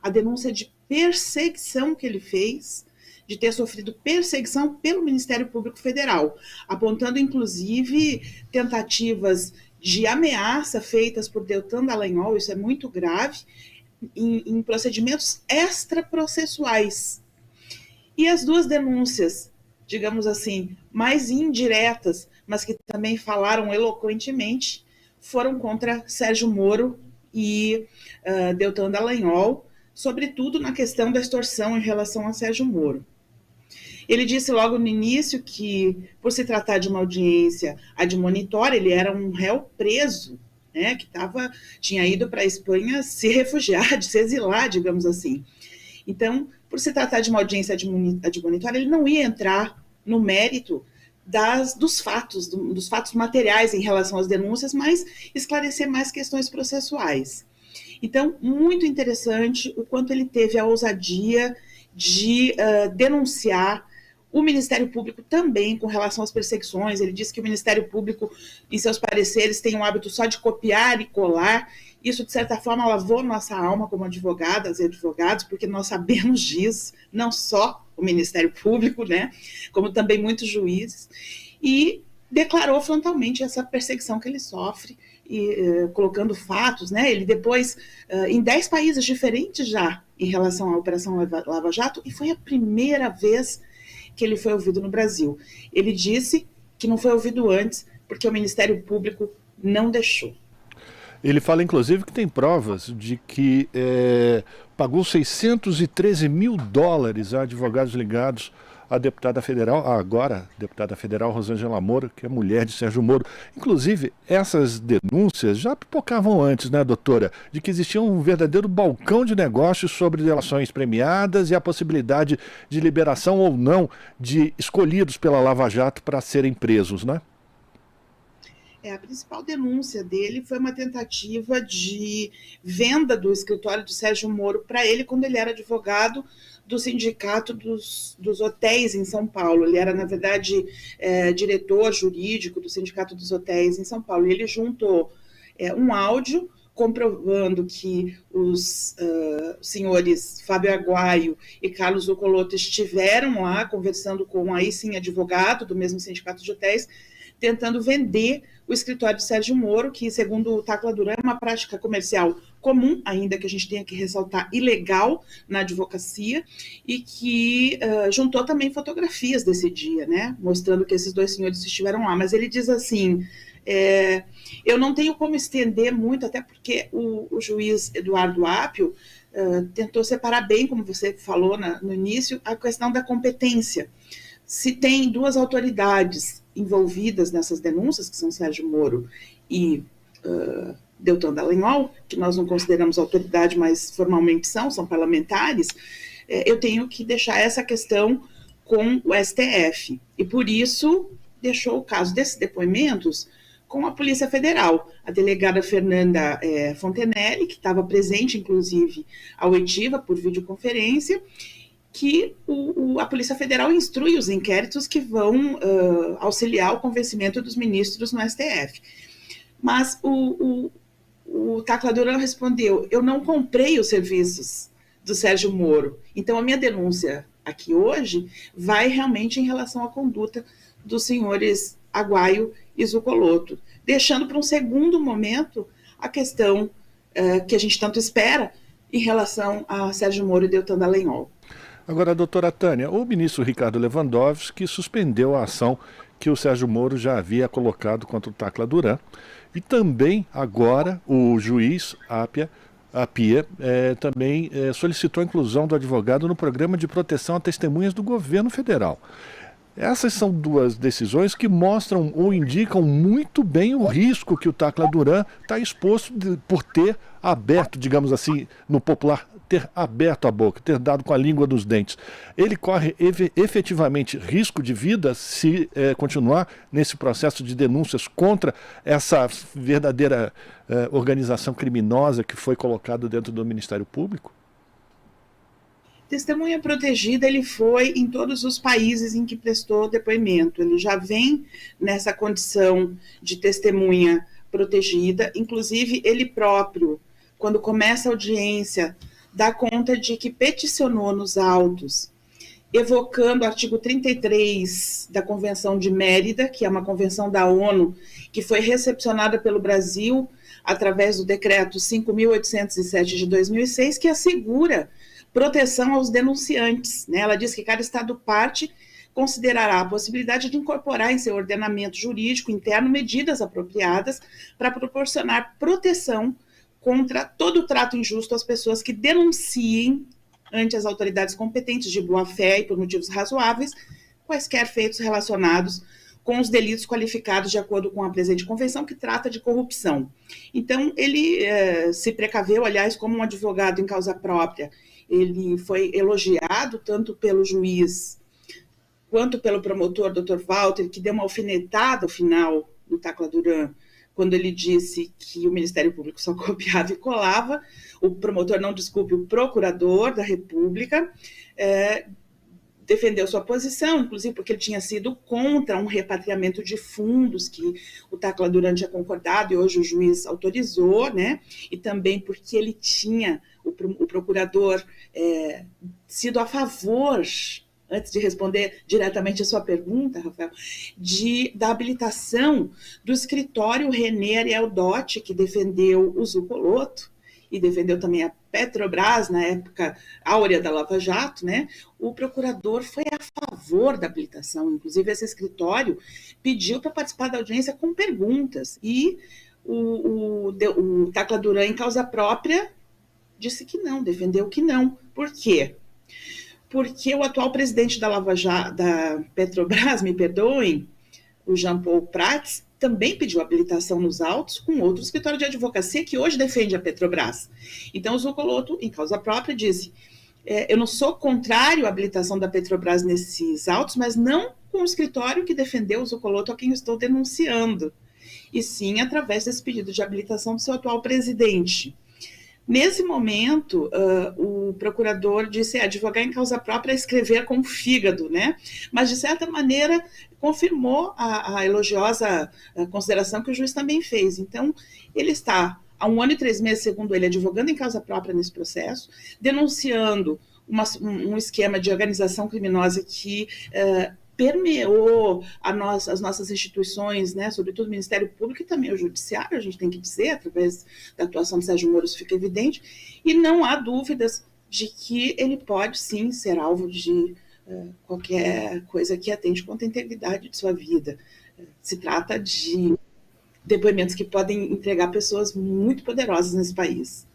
a denúncia de perseguição que ele fez, de ter sofrido perseguição pelo Ministério Público Federal, apontando, inclusive, tentativas de ameaça feitas por Deltan Dallagnol, isso é muito grave, em procedimentos extraprocessuais. E as duas denúncias, digamos assim, mais indiretas, mas que também falaram eloquentemente, foram contra Sérgio Moro e Deltan Dallagnol, sobretudo na questão da extorsão em relação a Sérgio Moro. Ele disse logo no início que, por se tratar de uma audiência admonitória, ele era um réu preso, né, que tinha ido para a Espanha se refugiar, se exilar, digamos assim. Então, por se tratar de uma audiência admonitória, ele não ia entrar no mérito dos fatos materiais em relação às denúncias, mas esclarecer mais questões processuais. Então, muito interessante o quanto ele teve a ousadia de denunciar o Ministério Público também com relação às perseguições. Ele disse que o Ministério Público, em seus pareceres, tem um hábito só de copiar e colar. Isso, de certa forma, lavou nossa alma como advogadas e advogados, porque nós sabemos disso, não só o Ministério Público, né, como também muitos juízes, e declarou frontalmente essa perseguição que ele sofre, e colocando fatos, né, ele depois, em 10 países diferentes já, em relação à Operação Lava Jato, e foi a primeira vez que ele foi ouvido no Brasil. Ele disse que não foi ouvido antes, porque o Ministério Público não deixou. Ele fala, inclusive, que tem provas de que pagou $613 mil a advogados ligados à deputada federal, deputada federal Rosângela Moro, que é mulher de Sérgio Moro. Inclusive, essas denúncias já pipocavam antes, né, doutora? De que existia um verdadeiro balcão de negócios sobre delações premiadas e a possibilidade de liberação ou não de escolhidos pela Lava Jato para serem presos, né? A principal denúncia dele foi uma tentativa de venda do escritório do Sérgio Moro para ele quando ele era advogado do Sindicato dos Hotéis em São Paulo. Ele era, na verdade, diretor jurídico do Sindicato dos Hotéis em São Paulo. E ele juntou um áudio comprovando que os senhores Fábio Aguaio e Carlos Zuccolotto estiveram lá conversando com, aí sim, advogado do mesmo Sindicato de Hotéis, tentando vender o escritório de Sérgio Moro, que, segundo o Tacla Duran, é uma prática comercial comum, ainda que a gente tenha que ressaltar, ilegal na advocacia, e que juntou também fotografias desse dia, né, mostrando que esses dois senhores estiveram lá. Mas ele diz assim, eu não tenho como estender muito, até porque o juiz Eduardo Apio tentou separar bem, como você falou no início, a questão da competência. Se tem duas autoridades envolvidas nessas denúncias, que são Sérgio Moro e Deltan Dallagnol, que nós não consideramos autoridade, mas formalmente são parlamentares, eu tenho que deixar essa questão com o STF. E por isso deixou o caso desses depoimentos com a Polícia Federal. A delegada Fernanda Fontenelle, que estava presente, inclusive, à oitiva por videoconferência, que a Polícia Federal instrui os inquéritos que vão auxiliar o convencimento dos ministros no STF. Mas o Tacla Duran respondeu, eu não comprei os serviços do Sérgio Moro, então a minha denúncia aqui hoje vai realmente em relação à conduta dos senhores Aguaio e Zuccolotto, deixando para um segundo momento a questão que a gente tanto espera em relação a Sérgio Moro e Deltan Dallagnol. Agora, doutora Tânia, o ministro Ricardo Lewandowski suspendeu a ação que o Sérgio Moro já havia colocado contra o Tacla Duran. E também, agora, o juiz Apia também solicitou a inclusão do advogado no programa de proteção a testemunhas do governo federal. Essas são duas decisões que mostram ou indicam muito bem o risco que o Tacla Duran está exposto por ter aberto, digamos assim, no popular, ter aberto a boca, ter dado com a língua dos dentes. Ele corre efetivamente risco de vida se continuar nesse processo de denúncias contra essa verdadeira organização criminosa que foi colocada dentro do Ministério Público? Testemunha protegida, ele foi em todos os países em que prestou depoimento. Ele já vem nessa condição de testemunha protegida, inclusive ele próprio, quando começa a audiência dá conta de que peticionou nos autos, evocando o artigo 33 da Convenção de Mérida, que é uma convenção da ONU, que foi recepcionada pelo Brasil através do decreto 5.807 de 2006, que assegura proteção aos denunciantes, né? Ela diz que cada Estado-parte considerará a possibilidade de incorporar em seu ordenamento jurídico interno medidas apropriadas para proporcionar proteção contra todo trato injusto às pessoas que denunciem ante as autoridades competentes de boa-fé e por motivos razoáveis quaisquer feitos relacionados com os delitos qualificados de acordo com a presente convenção, que trata de corrupção. Então, ele se precaveu, aliás, como um advogado em causa própria. Ele foi elogiado tanto pelo juiz quanto pelo promotor, Dr. Walter, que deu uma alfinetada ao final do Tacla Duran, quando ele disse que o Ministério Público só copiava e colava. O promotor, não desculpe, o procurador da República, defendeu sua posição, inclusive porque ele tinha sido contra um repatriamento de fundos que o Tacla Duran tinha concordado e hoje o juiz autorizou, né? E também porque ele tinha, o procurador, sido a favor, antes de responder diretamente a sua pergunta, Rafael, da habilitação do escritório René Ariel Dotti, que defendeu o Zucoloto, e defendeu também a Petrobras, na época áurea da Lava Jato, né? O procurador foi a favor da habilitação. Inclusive, esse escritório pediu para participar da audiência com perguntas. E o Tacla Duran, em causa própria, disse que não, defendeu que não. Por quê? Porque o atual presidente da Lava Jato, da Petrobras, me perdoem, o Jean Paul Prats, também pediu habilitação nos autos com outro escritório de advocacia que hoje defende a Petrobras. Então, o Zucoloto, em causa própria, disse: eu não sou contrário à habilitação da Petrobras nesses autos, mas não com o escritório que defendeu o Zucoloto a quem eu estou denunciando, e sim através desse pedido de habilitação do seu atual presidente. Nesse momento, o procurador disse advogar em causa própria é escrever com o fígado, né? Mas, de certa maneira, confirmou a elogiosa consideração que o juiz também fez. Então, ele está, há 1 ano e 3 meses, segundo ele, advogando em causa própria nesse processo, denunciando um esquema de organização criminosa que permeou as nossas instituições, né, sobretudo o Ministério Público e também o Judiciário, a gente tem que dizer, através da atuação do Sérgio Moro, isso fica evidente, e não há dúvidas de que ele pode, sim, ser alvo de qualquer coisa que atente contra a integridade de sua vida. Se trata de depoimentos que podem entregar pessoas muito poderosas nesse país.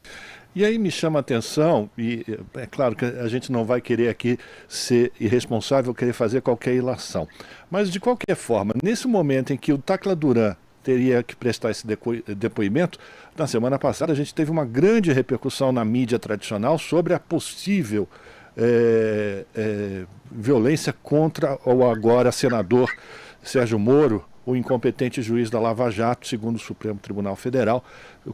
E aí me chama a atenção, e é claro que a gente não vai querer aqui ser irresponsável, querer fazer qualquer ilação, mas de qualquer forma, nesse momento em que o Tacla Duran teria que prestar esse depoimento, na semana passada a gente teve uma grande repercussão na mídia tradicional sobre a possível violência contra o agora senador Sérgio Moro, o incompetente juiz da Lava Jato, segundo o Supremo Tribunal Federal,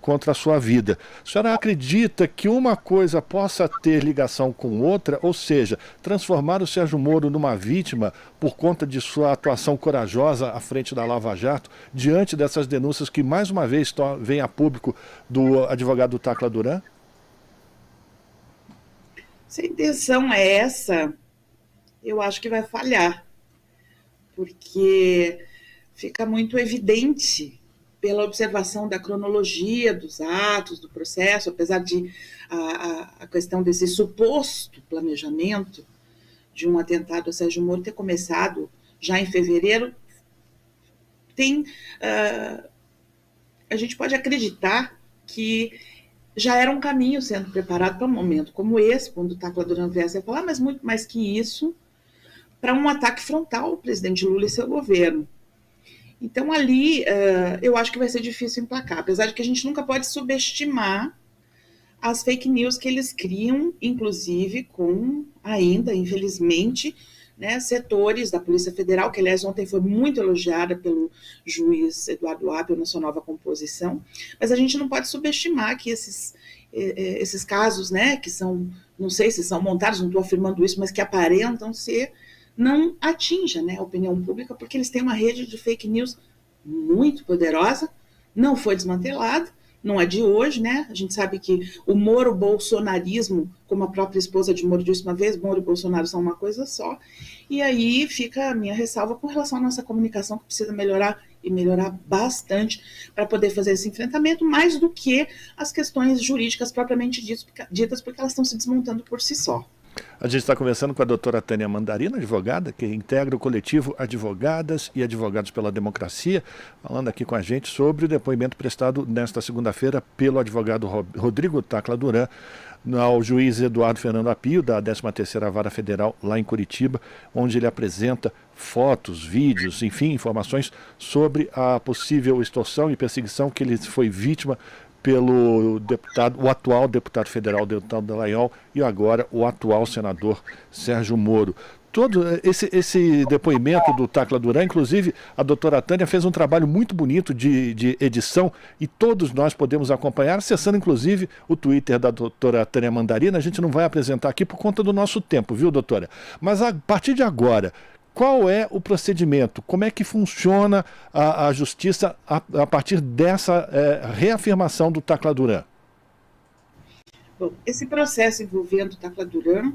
contra a sua vida. A senhora acredita que uma coisa possa ter ligação com outra, ou seja, transformar o Sérgio Moro numa vítima por conta de sua atuação corajosa à frente da Lava Jato, diante dessas denúncias que, mais uma vez, vêm a público do advogado Tacla Duran? Se a intenção é essa, eu acho que vai falhar, porque fica muito evidente pela observação da cronologia dos atos, do processo, apesar de a questão desse suposto planejamento de um atentado a Sérgio Moro ter começado já em fevereiro, a gente pode acreditar que já era um caminho sendo preparado para um momento como esse, quando o Tacla Duran viesse a falar, mas muito mais que isso, para um ataque frontal ao presidente Lula e seu governo. Então, ali, eu acho que vai ser difícil emplacar, apesar de que a gente nunca pode subestimar as fake news que eles criam, inclusive com, ainda, infelizmente, né, setores da Polícia Federal, que, aliás, ontem foi muito elogiada pelo juiz Eduardo Apel na sua nova composição, mas a gente não pode subestimar que esses casos, né, que são, não sei se são montados, não estou afirmando isso, mas que aparentam ser, não atinja, né, a opinião pública, porque eles têm uma rede de fake news muito poderosa, não foi desmantelada, não é de hoje, né? A gente sabe que o moro-bolsonarismo, como a própria esposa de Moro disse uma vez, Moro e Bolsonaro são uma coisa só. E aí fica a minha ressalva com relação à nossa comunicação, que precisa melhorar e melhorar bastante para poder fazer esse enfrentamento, mais do que as questões jurídicas propriamente ditas, porque elas estão se desmontando por si só. A gente está conversando com a doutora Tânia Mandarina, advogada, que integra o coletivo Advogadas e Advogados pela Democracia, falando aqui com a gente sobre o depoimento prestado nesta segunda-feira pelo advogado Rodrigo Tacla Duran ao juiz Eduardo Fernando Apio, da 13ª Vara Federal, lá em Curitiba, onde ele apresenta fotos, vídeos, enfim, informações sobre a possível extorsão e perseguição que ele foi vítima pelo deputado, o atual deputado federal, deputado Dallagnol, e agora o atual senador Sérgio Moro. Todo esse depoimento do Tacla Duran, inclusive a doutora Tânia fez um trabalho muito bonito de edição e todos nós podemos acompanhar, acessando inclusive o Twitter da doutora Tânia Mandarina. A gente não vai apresentar aqui por conta do nosso tempo, viu, doutora? Mas a partir de agora, qual é o procedimento? Como é que funciona a justiça a partir dessa reafirmação do Tacla Duran? Bom, esse processo envolvendo o Tacla Duran,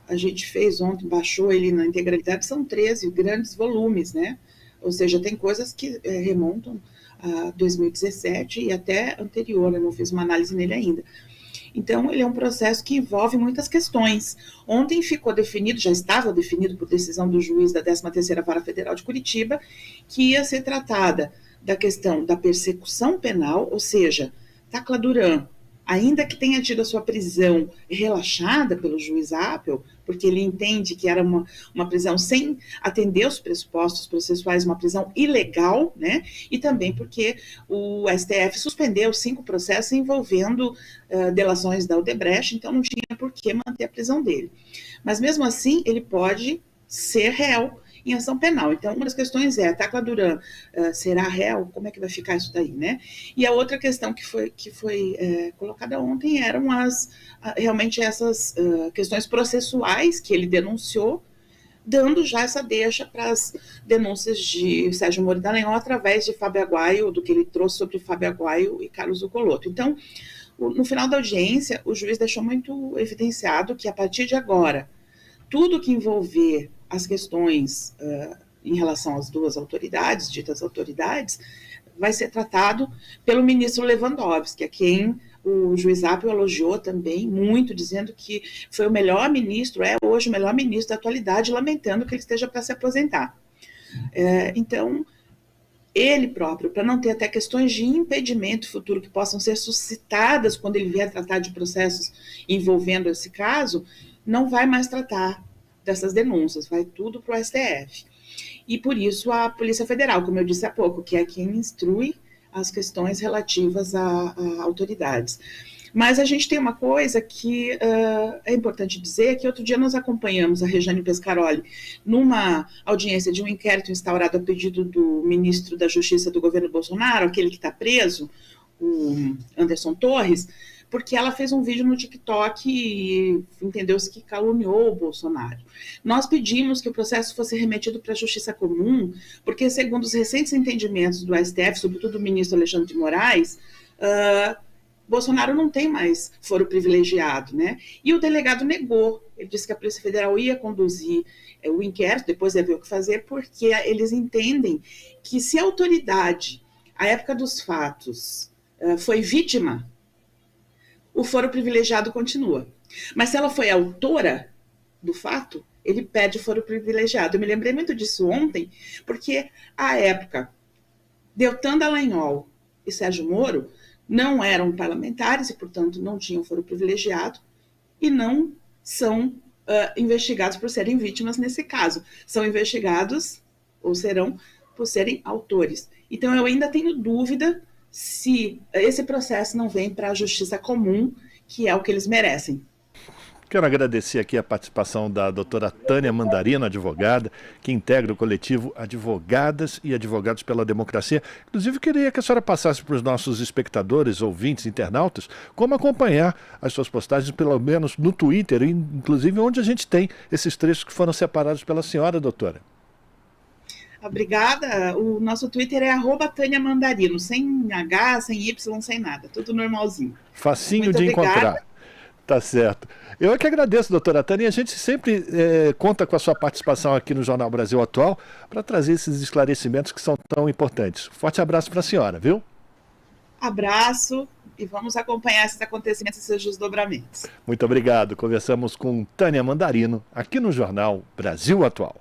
a gente fez ontem, baixou ele na integralidade, são 13 grandes volumes, né? Ou seja, tem coisas que remontam a 2017 e até anterior, eu não fiz uma análise nele ainda. Então, ele é um processo que envolve muitas questões. Ontem ficou definido, já estava definido por decisão do juiz da 13ª Vara Federal de Curitiba, que ia ser tratada da questão da persecução penal, ou seja, Tacla Duran, ainda que tenha tido a sua prisão relaxada pelo juiz Apio, porque ele entende que era uma prisão sem atender os pressupostos processuais, uma prisão ilegal, né? E também porque o STF suspendeu 5 processos envolvendo delações da Odebrecht, então não tinha por que manter a prisão dele. Mas mesmo assim, ele pode ser réu em ação penal. Então, uma das questões é, Tacla Duran será réu? Como é que vai ficar isso daí, né? E a outra questão que foi colocada ontem eram realmente essas questões processuais que ele denunciou, dando já essa deixa para as denúncias de Sérgio Moro e Dallagnol através de Fábio Aguaio, do que ele trouxe sobre Fábio Aguaio e Carlos Zuccolotto. Então, no final da audiência, o juiz deixou muito evidenciado que, a partir de agora, tudo que envolver as questões em relação às duas autoridades, ditas autoridades, vai ser tratado pelo ministro Lewandowski, a quem o juiz Apio elogiou também muito, dizendo que foi o melhor ministro, é hoje o melhor ministro da atualidade, lamentando que ele esteja para se aposentar. Então, ele próprio, para não ter até questões de impedimento futuro que possam ser suscitadas quando ele vier tratar de processos envolvendo esse caso, não vai mais tratar dessas denúncias, vai tudo para o STF. E por isso a Polícia Federal, como eu disse há pouco, que é quem instrui as questões relativas a autoridades. Mas a gente tem uma coisa que é importante dizer, que outro dia nós acompanhamos a Rejane Pescaroli numa audiência de um inquérito instaurado a pedido do ministro da Justiça do governo Bolsonaro, aquele que está preso, o Anderson Torres, porque ela fez um vídeo no TikTok e entendeu-se que caluniou o Bolsonaro. Nós pedimos que o processo fosse remetido para a Justiça Comum, porque, segundo os recentes entendimentos do STF, sobretudo do ministro Alexandre de Moraes, Bolsonaro não tem mais foro privilegiado, né? E o delegado negou. Ele disse que a Polícia Federal ia conduzir o inquérito, depois ia ver o que fazer, porque eles entendem que se a autoridade, à época dos fatos, foi vítima, o foro privilegiado continua. Mas se ela foi autora do fato, ele perde o foro privilegiado. Eu me lembrei muito disso ontem, porque, à época, Deltan Dallagnol e Sérgio Moro não eram parlamentares e, portanto, não tinham foro privilegiado e não são investigados por serem vítimas nesse caso. São investigados, ou serão, por serem autores. Então, eu ainda tenho dúvida se esse processo não vem para a Justiça Comum, que é o que eles merecem. Quero agradecer aqui a participação da doutora Tânia Mandarina, advogada, que integra o coletivo Advogadas e Advogados pela Democracia. Inclusive, queria que a senhora passasse para os nossos espectadores, ouvintes, internautas, como acompanhar as suas postagens, pelo menos no Twitter, inclusive onde a gente tem esses trechos que foram separados pela senhora, doutora. Obrigada. O nosso Twitter é @TâniaMandarino, sem H, sem Y, sem nada. Tudo normalzinho. Facinho Muito de obrigada. encontrar. Tá certo. Eu é que agradeço, doutora Tânia, e a gente sempre conta com a sua participação aqui no Jornal Brasil Atual para trazer esses esclarecimentos que são tão importantes. Forte abraço para a senhora, viu? Abraço e vamos acompanhar esses acontecimentos e seus desdobramentos. Muito obrigado. Conversamos com Tânia Mandarino aqui no Jornal Brasil Atual.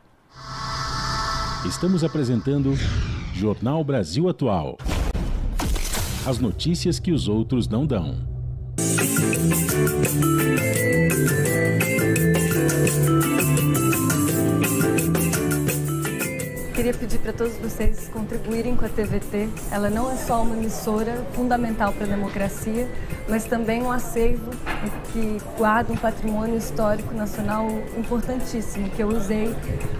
Estamos apresentando Jornal Brasil Atual. As notícias que os outros não dão. Queria pedir para todos vocês contribuírem com a TVT. Ela não é só uma emissora fundamental para a democracia, mas também um acervo que guarda um patrimônio histórico nacional importantíssimo, que eu usei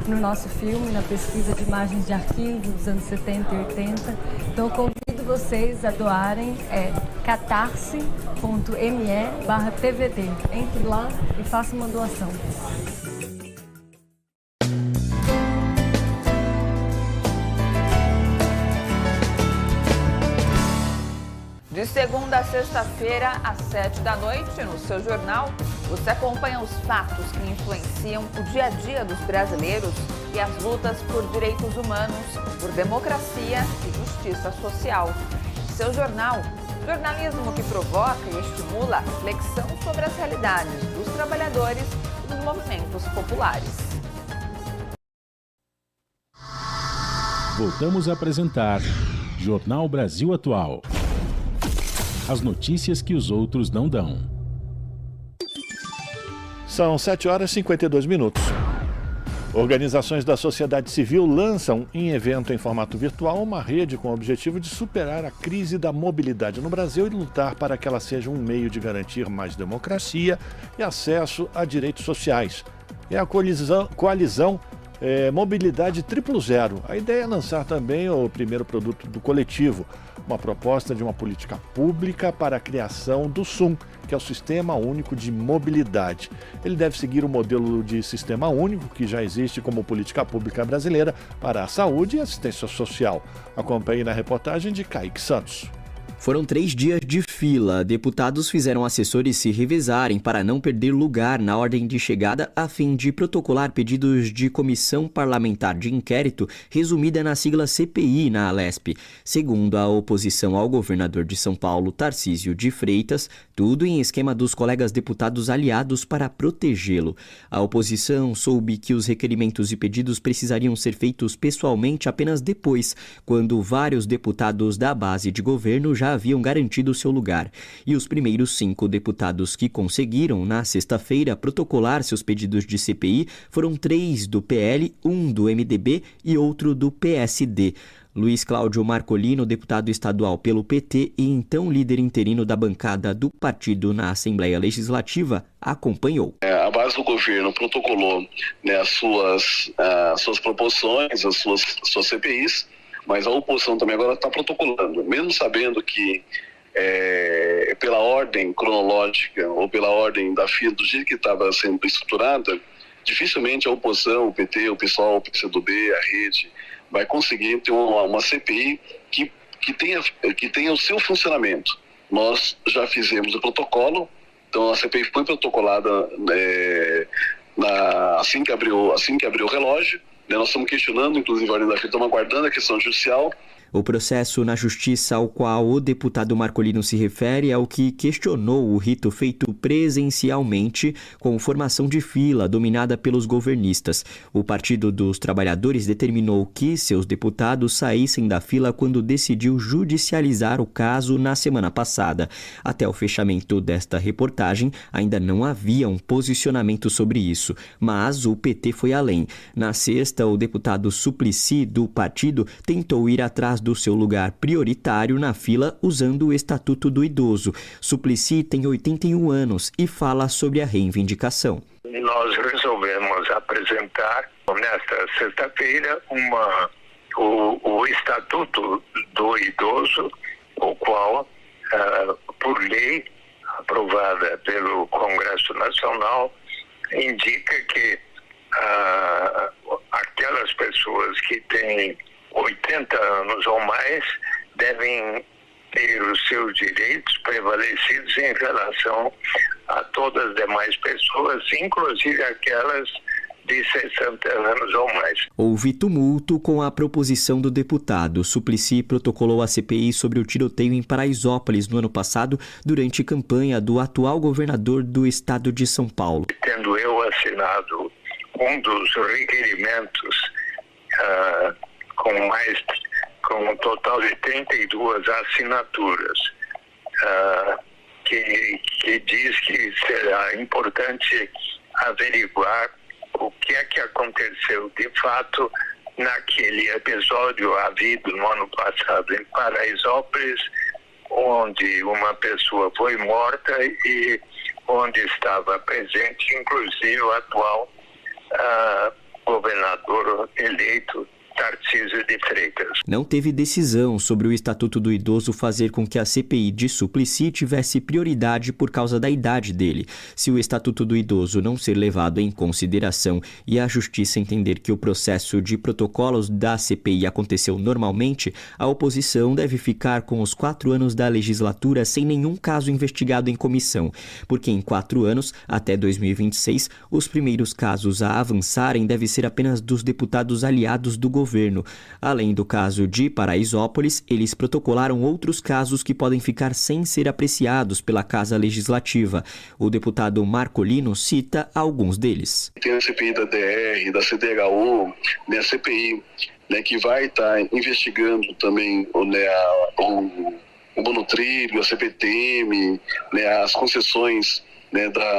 no nosso filme, na pesquisa de imagens de arquivo dos anos 70 e 80. Então eu convido vocês a doarem, catarse.me/TVT. Entre lá e faça uma doação. De segunda a sexta-feira, às 7h, no seu jornal, você acompanha os fatos que influenciam o dia a dia dos brasileiros e as lutas por direitos humanos, por democracia e justiça social. Seu jornal, jornalismo que provoca e estimula a reflexão sobre as realidades dos trabalhadores e dos movimentos populares. Voltamos a apresentar Jornal Brasil Atual. As notícias que os outros não dão. São 7h52. Organizações da sociedade civil lançam em evento em formato virtual uma rede com o objetivo de superar a crise da mobilidade no Brasil e lutar para que ela seja um meio de garantir mais democracia e acesso a direitos sociais. É a coalizão Mobilidade 000. A ideia é lançar também o primeiro produto do coletivo, uma proposta de uma política pública para a criação do SUM, que é o Sistema Único de Mobilidade. Ele deve seguir o modelo de Sistema Único que já existe como política pública brasileira para a saúde e assistência social. Acompanhe na reportagem de Kaique Santos. Foram 3 dias de fila. Deputados fizeram assessores se revezarem para não perder lugar na ordem de chegada a fim de protocolar pedidos de comissão parlamentar de inquérito, resumida na sigla CPI na Alesp. Segundo a oposição ao governador de São Paulo, Tarcísio de Freitas, tudo em esquema dos colegas deputados aliados para protegê-lo. A oposição soube que os requerimentos e pedidos precisariam ser feitos pessoalmente apenas depois, quando vários deputados da base de governo já haviam garantido seu lugar. E os primeiros 5 deputados que conseguiram, na sexta-feira, protocolar seus pedidos de CPI foram 3 do PL, 1 do MDB e outro do PSD. Luiz Cláudio Marcolino, deputado estadual pelo PT e então líder interino da bancada do partido na Assembleia Legislativa, acompanhou. A base do governo protocolou, as suas proposições, as suas CPIs, mas a oposição também agora está protocolando, mesmo sabendo que pela ordem cronológica ou pela ordem da fila, do jeito que estava sendo estruturada, dificilmente a oposição, o PT, o PSOL, o PCdoB, a Rede, vai conseguir ter uma CPI que tenha o seu funcionamento. Nós já fizemos o protocolo, então a CPI foi protocolada assim que abriu o relógio. Nós estamos questionando, inclusive a ordem da fila, estamos aguardando a questão judicial. O processo na justiça ao qual o deputado Marcolino se refere é o que questionou o rito feito presencialmente com formação de fila dominada pelos governistas. O Partido dos Trabalhadores determinou que seus deputados saíssem da fila quando decidiu judicializar o caso na semana passada. Até o fechamento desta reportagem, ainda não havia um posicionamento sobre isso, mas o PT foi além. Na sexta, o deputado Suplicy, do partido, tentou ir atrás do seu lugar prioritário na fila usando o Estatuto do Idoso. Suplicy tem 81 anos e fala sobre a reivindicação. Nós resolvemos apresentar nesta sexta-feira o Estatuto do Idoso, o qual, por lei aprovada pelo Congresso Nacional, indica que aquelas pessoas pessoas que têm 80 anos ou mais devem ter os seus direitos prevalecidos em relação a todas as demais pessoas, inclusive aquelas de 60 anos ou mais. Houve tumulto com a proposição do deputado. Suplicy protocolou a CPI sobre o tiroteio em Paraisópolis no ano passado, durante campanha do atual governador do estado de São Paulo. Tendo eu assinado um dos requerimentos com um total de 32 assinaturas, que diz que será importante averiguar o que é que aconteceu de fato naquele episódio havido no ano passado em Paraisópolis, onde uma pessoa foi morta e onde estava presente, inclusive, o atual governador eleito, Tarcísio de Freitas. Não teve decisão sobre o Estatuto do Idoso fazer com que a CPI de Suplicy tivesse prioridade por causa da idade dele. Se o Estatuto do Idoso não ser levado em consideração e a Justiça entender que o processo de protocolos da CPI aconteceu normalmente, a oposição deve ficar com os 4 anos da legislatura sem nenhum caso investigado em comissão, porque em 4 anos, até 2026, os primeiros casos a avançarem devem ser apenas dos deputados aliados do governo. Além do caso de Paraisópolis, eles protocolaram outros casos que podem ficar sem ser apreciados pela Casa Legislativa. O deputado Marcolino cita alguns deles. Tem a CPI da DR, da CDHU, a CPI que vai estar investigando também o monotrilho, a CPTM, as concessões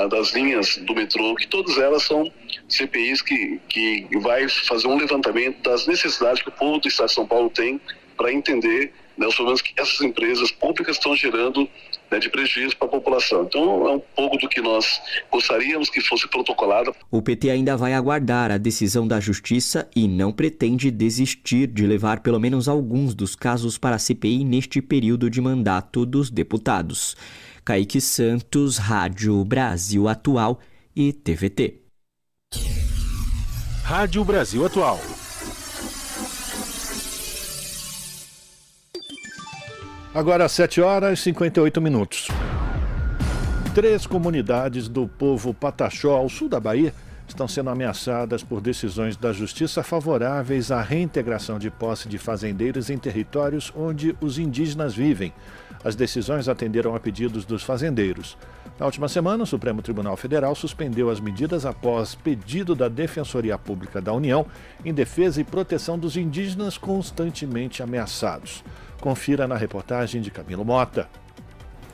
das linhas do metrô, que todas elas são CPIs que vai fazer um levantamento das necessidades que o povo do estado de São Paulo tem para entender os problemas que essas empresas públicas estão gerando de prejuízo para a população. Então é um pouco do que nós gostaríamos que fosse protocolado. O PT ainda vai aguardar a decisão da Justiça e não pretende desistir de levar pelo menos alguns dos casos para a CPI neste período de mandato dos deputados. Kaique Santos, Rádio Brasil Atual e TVT. Rádio Brasil Atual. Agora às 7h58. 3 comunidades do povo Pataxó, ao sul da Bahia, estão sendo ameaçadas por decisões da Justiça favoráveis à reintegração de posse de fazendeiros em territórios onde os indígenas vivem. As decisões atenderam a pedidos dos fazendeiros. Na última semana, o Supremo Tribunal Federal suspendeu as medidas após pedido da Defensoria Pública da União em defesa e proteção dos indígenas constantemente ameaçados. Confira na reportagem de Camilo Mota.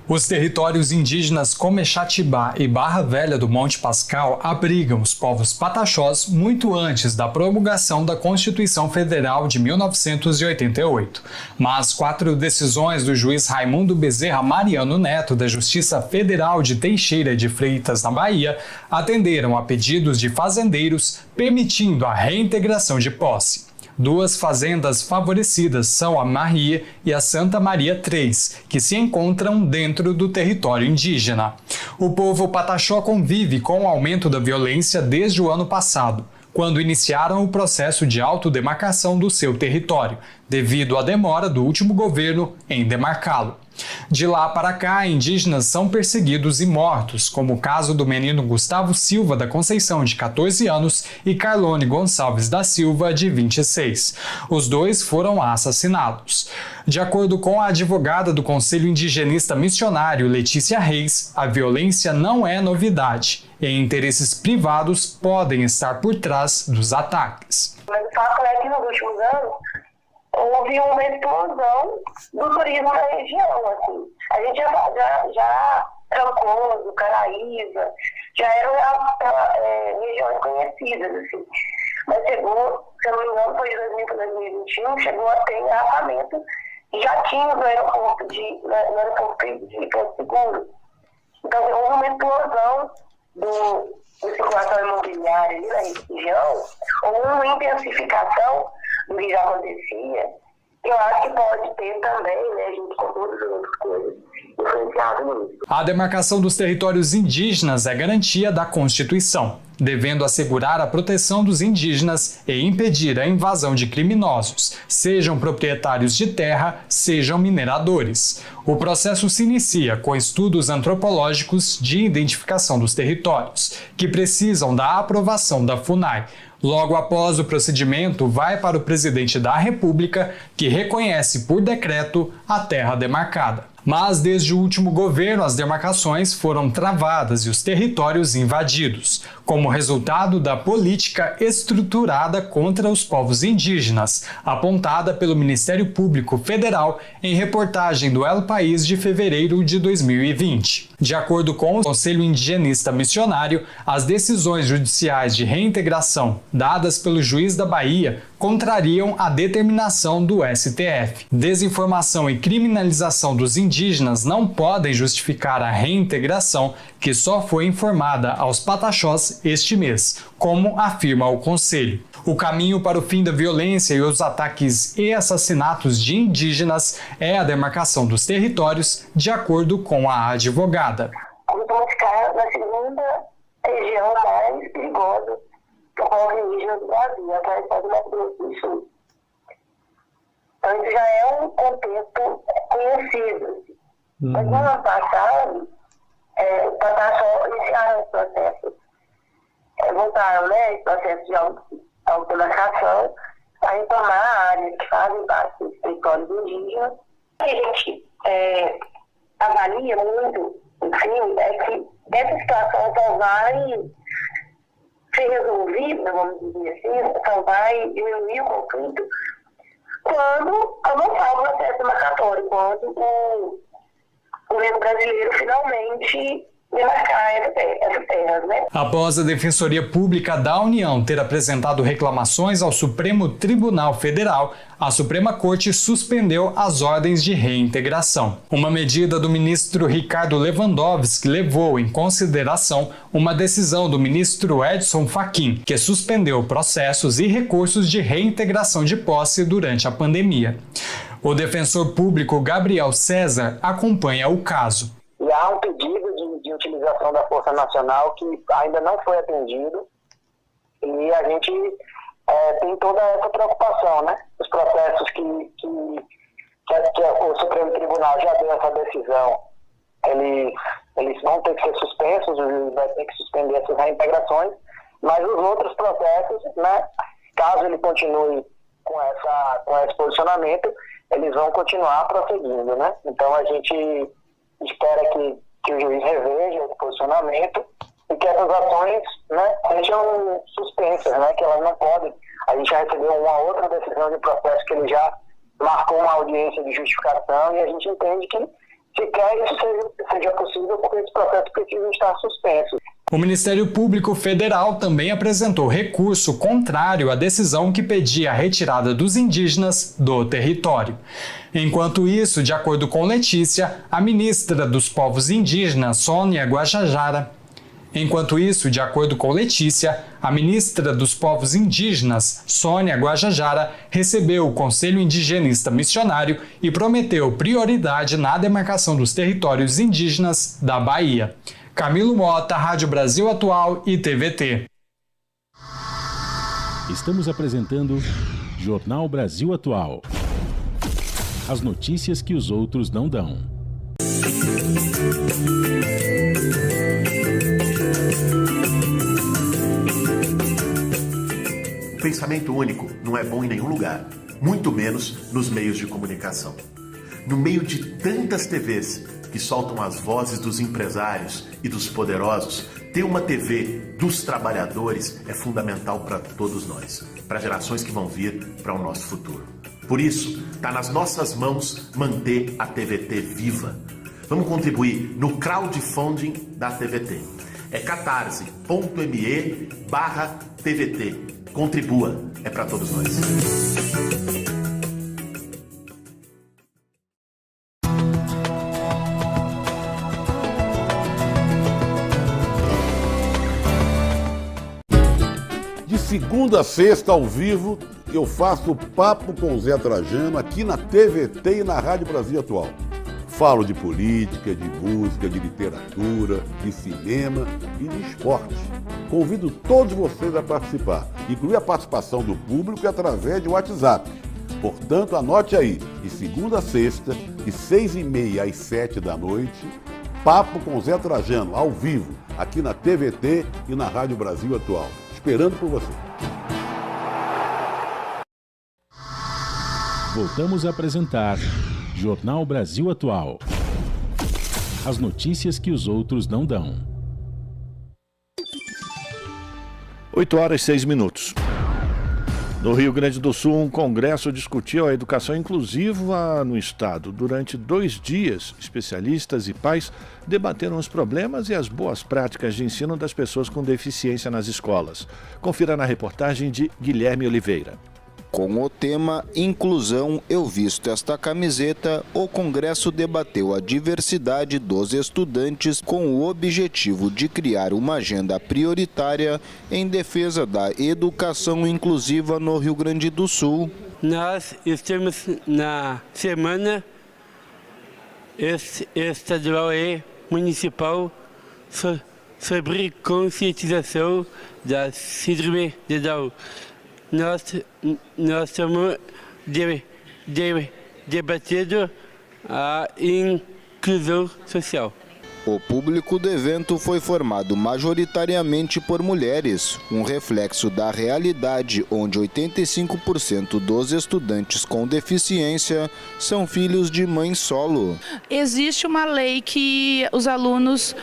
Os territórios indígenas Comexatibá e Barra Velha do Monte Pascal abrigam os povos pataxós muito antes da promulgação da Constituição Federal de 1988. Mas 4 decisões do juiz Raimundo Bezerra Mariano Neto da Justiça Federal de Teixeira de Freitas, na Bahia, atenderam a pedidos de fazendeiros, permitindo a reintegração de posse. 2 fazendas favorecidas são a Maria e a Santa Maria III, que se encontram dentro do território indígena. O povo pataxó convive com o aumento da violência desde o ano passado, quando iniciaram o processo de autodemarcação do seu território, devido à demora do último governo em demarcá-lo. De lá para cá, indígenas são perseguidos e mortos, como o caso do menino Gustavo Silva da Conceição, de 14 anos, e Carlone Gonçalves da Silva, de 26. Os 2 foram assassinados. De acordo com a advogada do Conselho Indigenista Missionário, Letícia Reis, a violência não é novidade e interesses privados podem estar por trás dos ataques. Mas o fato é que nos últimos anos houve uma explosão do turismo na região. Assim. A gente já Trancoso, Caraíba, já eram regiões conhecidas. Assim. Mas chegou, se eu não me engano, foi de 2000 para 2021, chegou a ter engarrafamento de jatinhos no aeroporto de Porto Seguro. Então houve uma explosão da circulação imobiliária ali na região, ou uma intensificação do que já acontecia. Eu acho que pode ter também, junto com todas as outras coisas, diferenciado nisso. A demarcação dos territórios indígenas é garantia da Constituição, devendo assegurar a proteção dos indígenas e impedir a invasão de criminosos, sejam proprietários de terra, sejam mineradores. O processo se inicia com estudos antropológicos de identificação dos territórios, que precisam da aprovação da FUNAI. Logo após o procedimento, vai para o presidente da República, que reconhece por decreto a terra demarcada. Mas desde o último governo, as demarcações foram travadas e os territórios invadidos, como resultado da política estruturada contra os povos indígenas, apontada pelo Ministério Público Federal em reportagem do El País de fevereiro de 2020. De acordo com o Conselho Indigenista Missionário, as decisões judiciais de reintegração dadas pelo juiz da Bahia contrariam a determinação do STF. Desinformação e criminalização dos indígenas não podem justificar a reintegração, que só foi informada aos pataxós este mês, como afirma o Conselho. O caminho para o fim da violência e os ataques e assassinatos de indígenas é a demarcação dos territórios, de acordo com a advogada. Costuma ficar na segunda região mais perigosa do povo indígena do Brasil, atrás do Mato Grosso do Sul. Então isso já é um contexto conhecido. Mas no ano passado, o Pataxó iniciaram esse processo. Voltaram, esse processo de autodemarcação para retomar áreas que fazem parte dos territórios indígenas. O que a gente avalia muito, enfim, é que essa situação só vai ser resolvida, vamos dizer assim, só vai diminuir o conflito quando avançar o processo demarcatório, quando o governo brasileiro finalmente demarcar essas terras, né? Após a Defensoria Pública da União ter apresentado reclamações ao Supremo Tribunal Federal, a Suprema Corte suspendeu as ordens de reintegração. Uma medida do ministro Ricardo Lewandowski levou em consideração uma decisão do ministro Edson Fachin, que suspendeu processos e recursos de reintegração de posse durante a pandemia. O defensor público Gabriel César acompanha o caso. E há um pedido de utilização da Força Nacional que ainda não foi atendido e a gente tem toda essa preocupação, né? Os processos que o Supremo Tribunal já deu essa decisão, eles vão ter que ser suspensos, o juiz vai ter que suspender essas reintegrações, mas os outros processos, né, caso ele continue com esse posicionamento, eles vão continuar prosseguindo, né? Então a gente espera que o juiz reveja esse posicionamento e que essas ações, né, sejam suspensas, né, que elas não podem. A gente já recebeu uma outra decisão de processo que ele já marcou uma audiência de justificação e a gente entende que sequer isso seja possível porque esses processos precisam estar suspensos. O Ministério Público Federal também apresentou recurso contrário à decisão que pedia a retirada dos indígenas do território. Enquanto isso, de acordo com Letícia, a ministra dos Povos Indígenas, Sônia Guajajara, recebeu o Conselho Indigenista Missionário e prometeu prioridade na demarcação dos territórios indígenas da Bahia. Camilo Mota, Rádio Brasil Atual e TVT. Estamos apresentando Jornal Brasil Atual. As notícias que os outros não dão. O pensamento único não é bom em nenhum lugar, muito menos nos meios de comunicação. No meio de tantas TVs que soltam as vozes dos empresários e dos poderosos, ter uma TV dos trabalhadores é fundamental para todos nós, para gerações que vão vir para o nosso futuro. Por isso, está nas nossas mãos manter a TVT viva. Vamos contribuir no crowdfunding da TVT. É catarse.me/TVT. Contribua, é para todos nós. De segunda a sexta, ao vivo, eu faço Papo com o Zé Trajano aqui na TVT e na Rádio Brasil Atual. Falo de política, de música, de literatura, de cinema e de esporte. Convido todos vocês a participar, incluir a participação do público através de WhatsApp. Portanto, anote aí, de segunda a sexta, de 6h30 às 7 da noite, Papo com Zé Trajano, ao vivo, aqui na TVT e na Rádio Brasil Atual. Esperando por você. Voltamos a apresentar Jornal Brasil Atual. As notícias que os outros não dão. 8h06. No Rio Grande do Sul, um congresso discutiu a educação inclusiva no estado. Durante 2 dias, especialistas e pais debateram os problemas e as boas práticas de ensino das pessoas com deficiência nas escolas. Confira na reportagem de Guilherme Oliveira. Com o tema Inclusão, eu visto esta camiseta, o Congresso debateu a diversidade dos estudantes com o objetivo de criar uma agenda prioritária em defesa da educação inclusiva no Rio Grande do Sul. Nós estamos na semana estadual e municipal sobre conscientização da síndrome de Down. Nós estamos debatendo a inclusão social. O público do evento foi formado majoritariamente por mulheres, um reflexo da realidade onde 85% dos estudantes com deficiência são filhos de mãe solo. Existe uma lei que os alunos,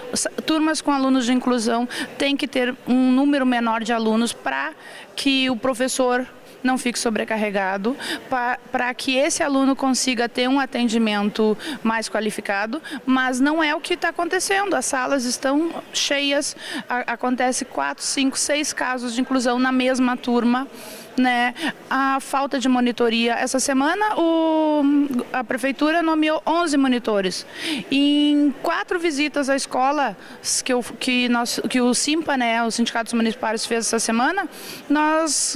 turmas com alunos de inclusão, têm que ter um número menor de alunos para que o professor não fique sobrecarregado, para que esse aluno consiga ter um atendimento mais qualificado, mas não é o que está acontecendo. As salas estão cheias, acontece 4, 5, 6 casos de inclusão na mesma turma, né? A falta de monitoria. Essa semana a prefeitura nomeou 11 monitores. Em 4 visitas à escola que o SIMPA, né, os sindicatos municipais, fez essa semana, nós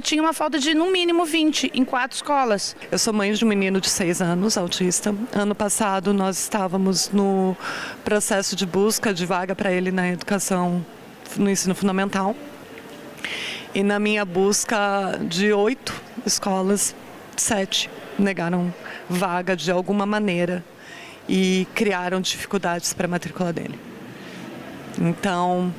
tínhamos uma falta de no mínimo 20 em 4 escolas. Eu sou mãe de um menino de 6 anos, autista. Ano passado nós estávamos no processo de busca de vaga para ele na educação, no ensino fundamental. E na minha busca de 8 escolas, 7 negaram vaga de alguma maneira e criaram dificuldades para a matrícula dele. Então,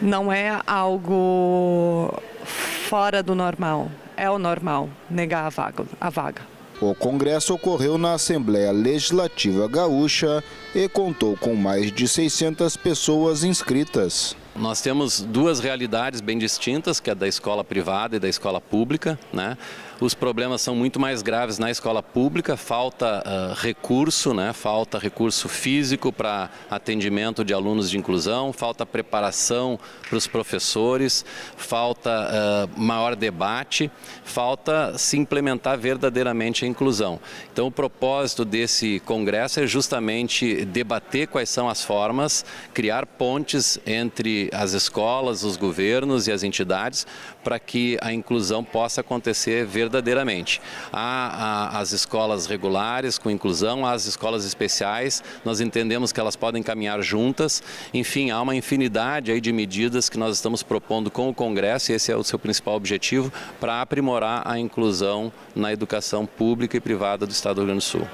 não é algo fora do normal, é o normal negar a vaga. O congresso ocorreu na Assembleia Legislativa Gaúcha e contou com mais de 600 pessoas inscritas. Nós temos 2 realidades bem distintas, que é a da escola privada e da escola pública, né? Os problemas são muito mais graves na escola pública, falta recurso, né? Falta recurso físico para atendimento de alunos de inclusão, falta preparação para os professores, falta maior debate, falta se implementar verdadeiramente a inclusão. Então o propósito desse congresso é justamente debater quais são as formas, criar pontes entre as escolas, os governos e as entidades para que a inclusão possa acontecer verdadeiramente. Há as escolas regulares com inclusão, há as escolas especiais, nós entendemos que elas podem caminhar juntas, enfim, há uma infinidade aí de medidas que nós estamos propondo com o Congresso, e esse é o seu principal objetivo, para aprimorar a inclusão na educação pública e privada do Estado do Rio Grande do Sul.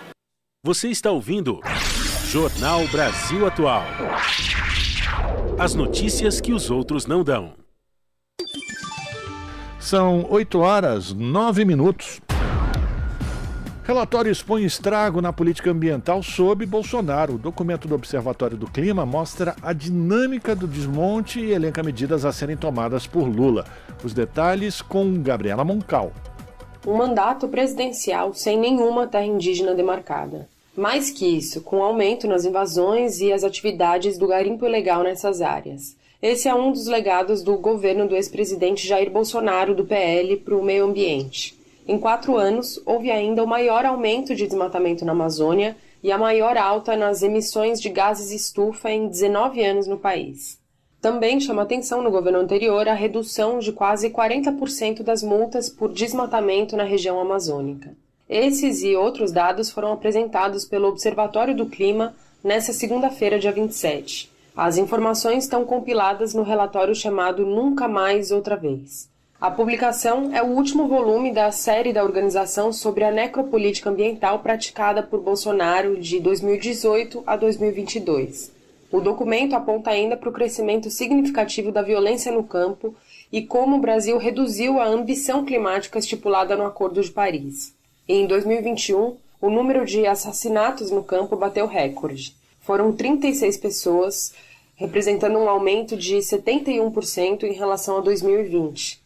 Você está ouvindo Jornal Brasil Atual. As notícias que os outros não dão. São 8h09. Relatório expõe estrago na política ambiental sob Bolsonaro. O documento do Observatório do Clima mostra a dinâmica do desmonte e elenca medidas a serem tomadas por Lula. Os detalhes com Gabriela Moncal. Um mandato presidencial sem nenhuma terra indígena demarcada. Mais que isso, com aumento nas invasões e as atividades do garimpo ilegal nessas áreas. Esse é um dos legados do governo do ex-presidente Jair Bolsonaro, do PL, para o meio ambiente. Em 4 anos, houve ainda o maior aumento de desmatamento na Amazônia e a maior alta nas emissões de gases estufa em 19 anos no país. Também chama atenção no governo anterior a redução de quase 40% das multas por desmatamento na região amazônica. Esses e outros dados foram apresentados pelo Observatório do Clima nesta segunda-feira, dia 27. As informações estão compiladas no relatório chamado Nunca Mais Outra Vez. A publicação é o último volume da série da organização sobre a necropolítica ambiental praticada por Bolsonaro de 2018 a 2022. O documento aponta ainda para o crescimento significativo da violência no campo e como o Brasil reduziu a ambição climática estipulada no Acordo de Paris. E em 2021, o número de assassinatos no campo bateu recorde. Foram 36 pessoas, representando um aumento de 71% em relação a 2020.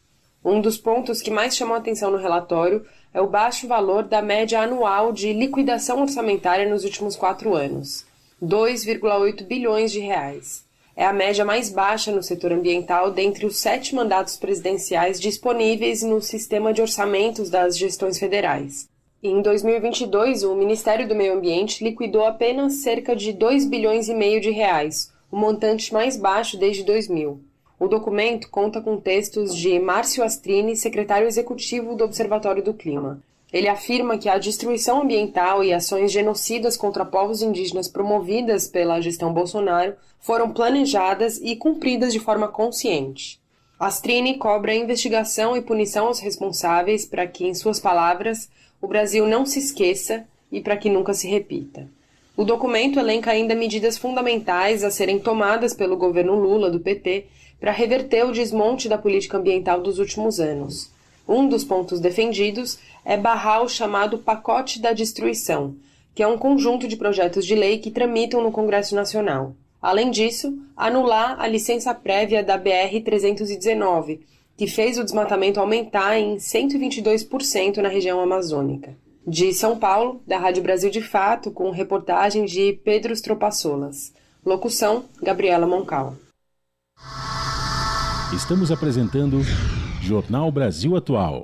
Um dos pontos que mais chamou a atenção no relatório é o baixo valor da média anual de liquidação orçamentária nos últimos 4 anos, 2,8 bilhões de reais. É a média mais baixa no setor ambiental dentre os 7 mandatos presidenciais disponíveis no sistema de orçamentos das gestões federais. E em 2022, o Ministério do Meio Ambiente liquidou apenas cerca de 2 bilhões e meio de reais, o montante mais baixo desde 2000. O documento conta com textos de Márcio Astrini, secretário executivo do Observatório do Clima. Ele afirma que a destruição ambiental e ações genocidas contra povos indígenas promovidas pela gestão Bolsonaro foram planejadas e cumpridas de forma consciente. Astrini cobra investigação e punição aos responsáveis para que, em suas palavras, o Brasil não se esqueça e para que nunca se repita. O documento elenca ainda medidas fundamentais a serem tomadas pelo governo Lula, do PT, para reverter o desmonte da política ambiental dos últimos anos. Um dos pontos defendidos é barrar o chamado Pacote da Destruição, que é um conjunto de projetos de lei que tramitam no Congresso Nacional. Além disso, anular a licença prévia da BR-319, que fez o desmatamento aumentar em 122% na região amazônica. De São Paulo, da Rádio Brasil de Fato, com reportagem de Pedro Stropaçolas. Locução, Gabriela Moncal. Estamos apresentando Jornal Brasil Atual.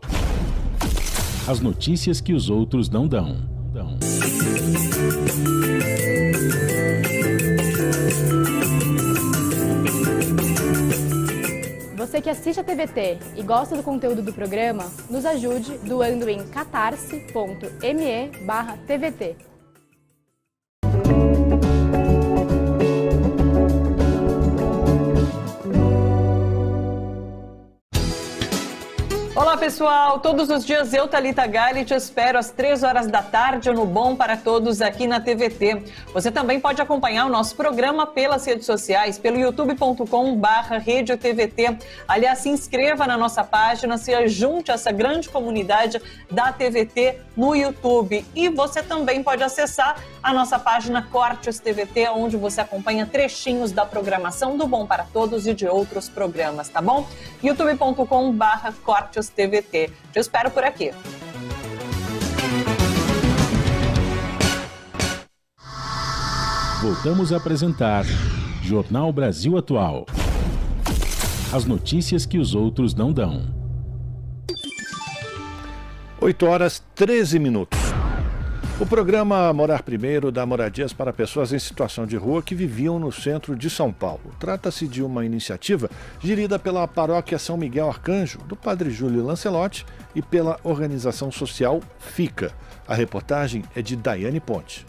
As notícias que os outros não dão. Você que assiste a TVT e gosta do conteúdo do programa, nos ajude doando em catarse.me/TVT. Olá pessoal, todos os dias eu, Thalita Galli, te espero às 3 horas da tarde no Bom para Todos aqui na TVT. Você também pode acompanhar o nosso programa pelas redes sociais, pelo youtube.com/RedioTVT. Aliás, se inscreva na nossa página, se junte a essa grande comunidade da TVT no YouTube. E você também pode acessar a nossa página Cortes TVT, onde você acompanha trechinhos da programação do Bom para Todos e de outros programas, tá bom? youtube.com/Cortes TVT. Te espero por aqui. Voltamos a apresentar Jornal Brasil Atual. As notícias que os outros não dão. 8h13. O programa Morar Primeiro dá moradias para pessoas em situação de rua que viviam no centro de São Paulo. Trata-se de uma iniciativa gerida pela Paróquia São Miguel Arcanjo, do Padre Júlio Lancelotti, e pela organização social FICA. A reportagem é de Daiane Ponte.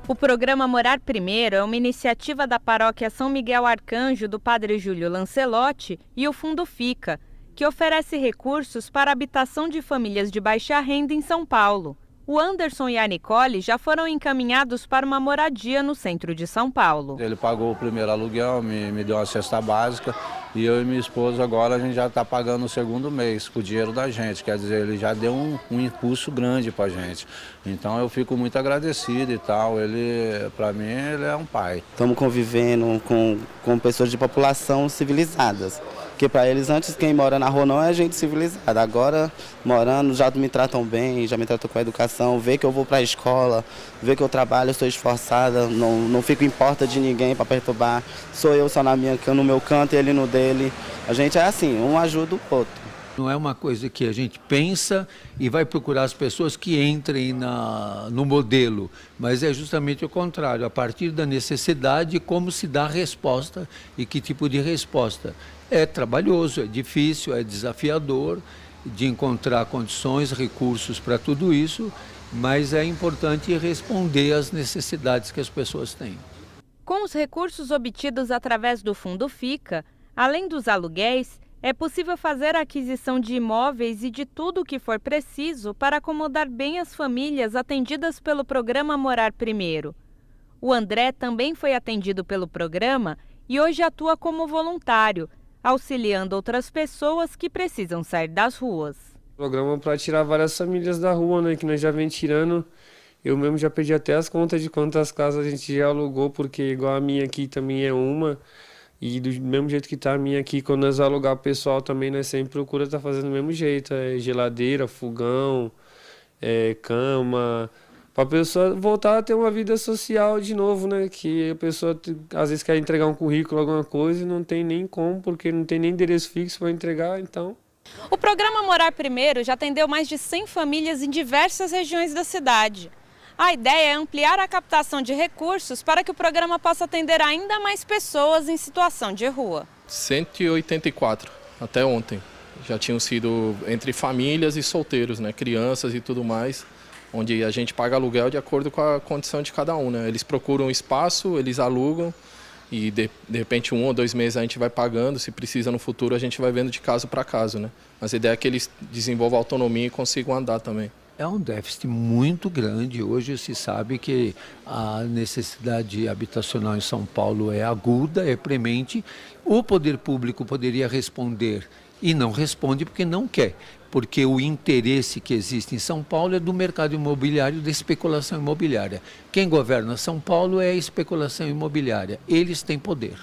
O programa Morar Primeiro é uma iniciativa da Paróquia São Miguel Arcanjo, do Padre Júlio Lancelotti, e o Fundo FICA, que oferece recursos para a habitação de famílias de baixa renda em São Paulo. O Anderson e a Nicole já foram encaminhados para uma moradia no centro de São Paulo. Ele pagou o primeiro aluguel, me deu uma cesta básica e eu e minha esposa agora a gente já está pagando o segundo mês com o dinheiro da gente. Quer dizer, ele já deu um impulso grande para a gente. Então eu fico muito agradecido e tal. Ele, para mim, ele é um pai. Estamos convivendo com pessoas de população civilizadas. Porque para eles, antes, quem mora na rua não é gente civilizada. Agora, morando, já me tratam bem, já me tratam com a educação, vê que eu vou para a escola, vê que eu trabalho, eu estou esforçada, não fico em porta de ninguém para perturbar. Sou eu só no meu canto e ele no dele. A gente é assim, um ajuda o outro. Não é uma coisa que a gente pensa e vai procurar as pessoas que entrem no modelo, mas é justamente o contrário, a partir da necessidade, como se dá a resposta e que tipo de resposta. É trabalhoso, é difícil, é desafiador de encontrar condições, recursos para tudo isso mas é importante responder às necessidades que as pessoas têm. Com os recursos obtidos através do Fundo Fica, além dos aluguéis, é possível fazer a aquisição de imóveis e de tudo o que for preciso para acomodar bem as famílias atendidas pelo programa Morar Primeiro. O André também foi atendido pelo programa e hoje atua como voluntário, auxiliando outras pessoas que precisam sair das ruas. Programa para tirar várias famílias da rua, né, que nós já vem tirando. Eu mesmo já perdi até as contas de quantas casas a gente já alugou, porque igual a minha aqui também é uma. E do mesmo jeito que tá a minha aqui, quando nós alugar o pessoal também, nós sempre procura estar fazendo do mesmo jeito. É geladeira, fogão, cama, para a pessoa voltar a ter uma vida social de novo, né? Que a pessoa às vezes quer entregar um currículo, alguma coisa, e não tem nem como, porque não tem nem endereço fixo para entregar, então... O programa Morar Primeiro já atendeu mais de 100 famílias em diversas regiões da cidade. A ideia é ampliar a captação de recursos para que o programa possa atender ainda mais pessoas em situação de rua. 184 até ontem. Já tinham sido entre famílias e solteiros, né? Crianças e tudo mais, onde a gente paga aluguel de acordo com a condição de cada um, né? Eles procuram espaço, eles alugam e de repente 1 ou 2 meses a gente vai pagando. Se precisa no futuro a gente vai vendo de caso para caso, né? Mas a ideia é que eles desenvolvam autonomia e consigam andar também. É um déficit muito grande. Hoje se sabe que a necessidade habitacional em São Paulo é aguda, é premente. O poder público poderia responder e não responde porque não quer. Porque o interesse que existe em São Paulo é do mercado imobiliário, da especulação imobiliária. Quem governa São Paulo é a especulação imobiliária. Eles têm poder.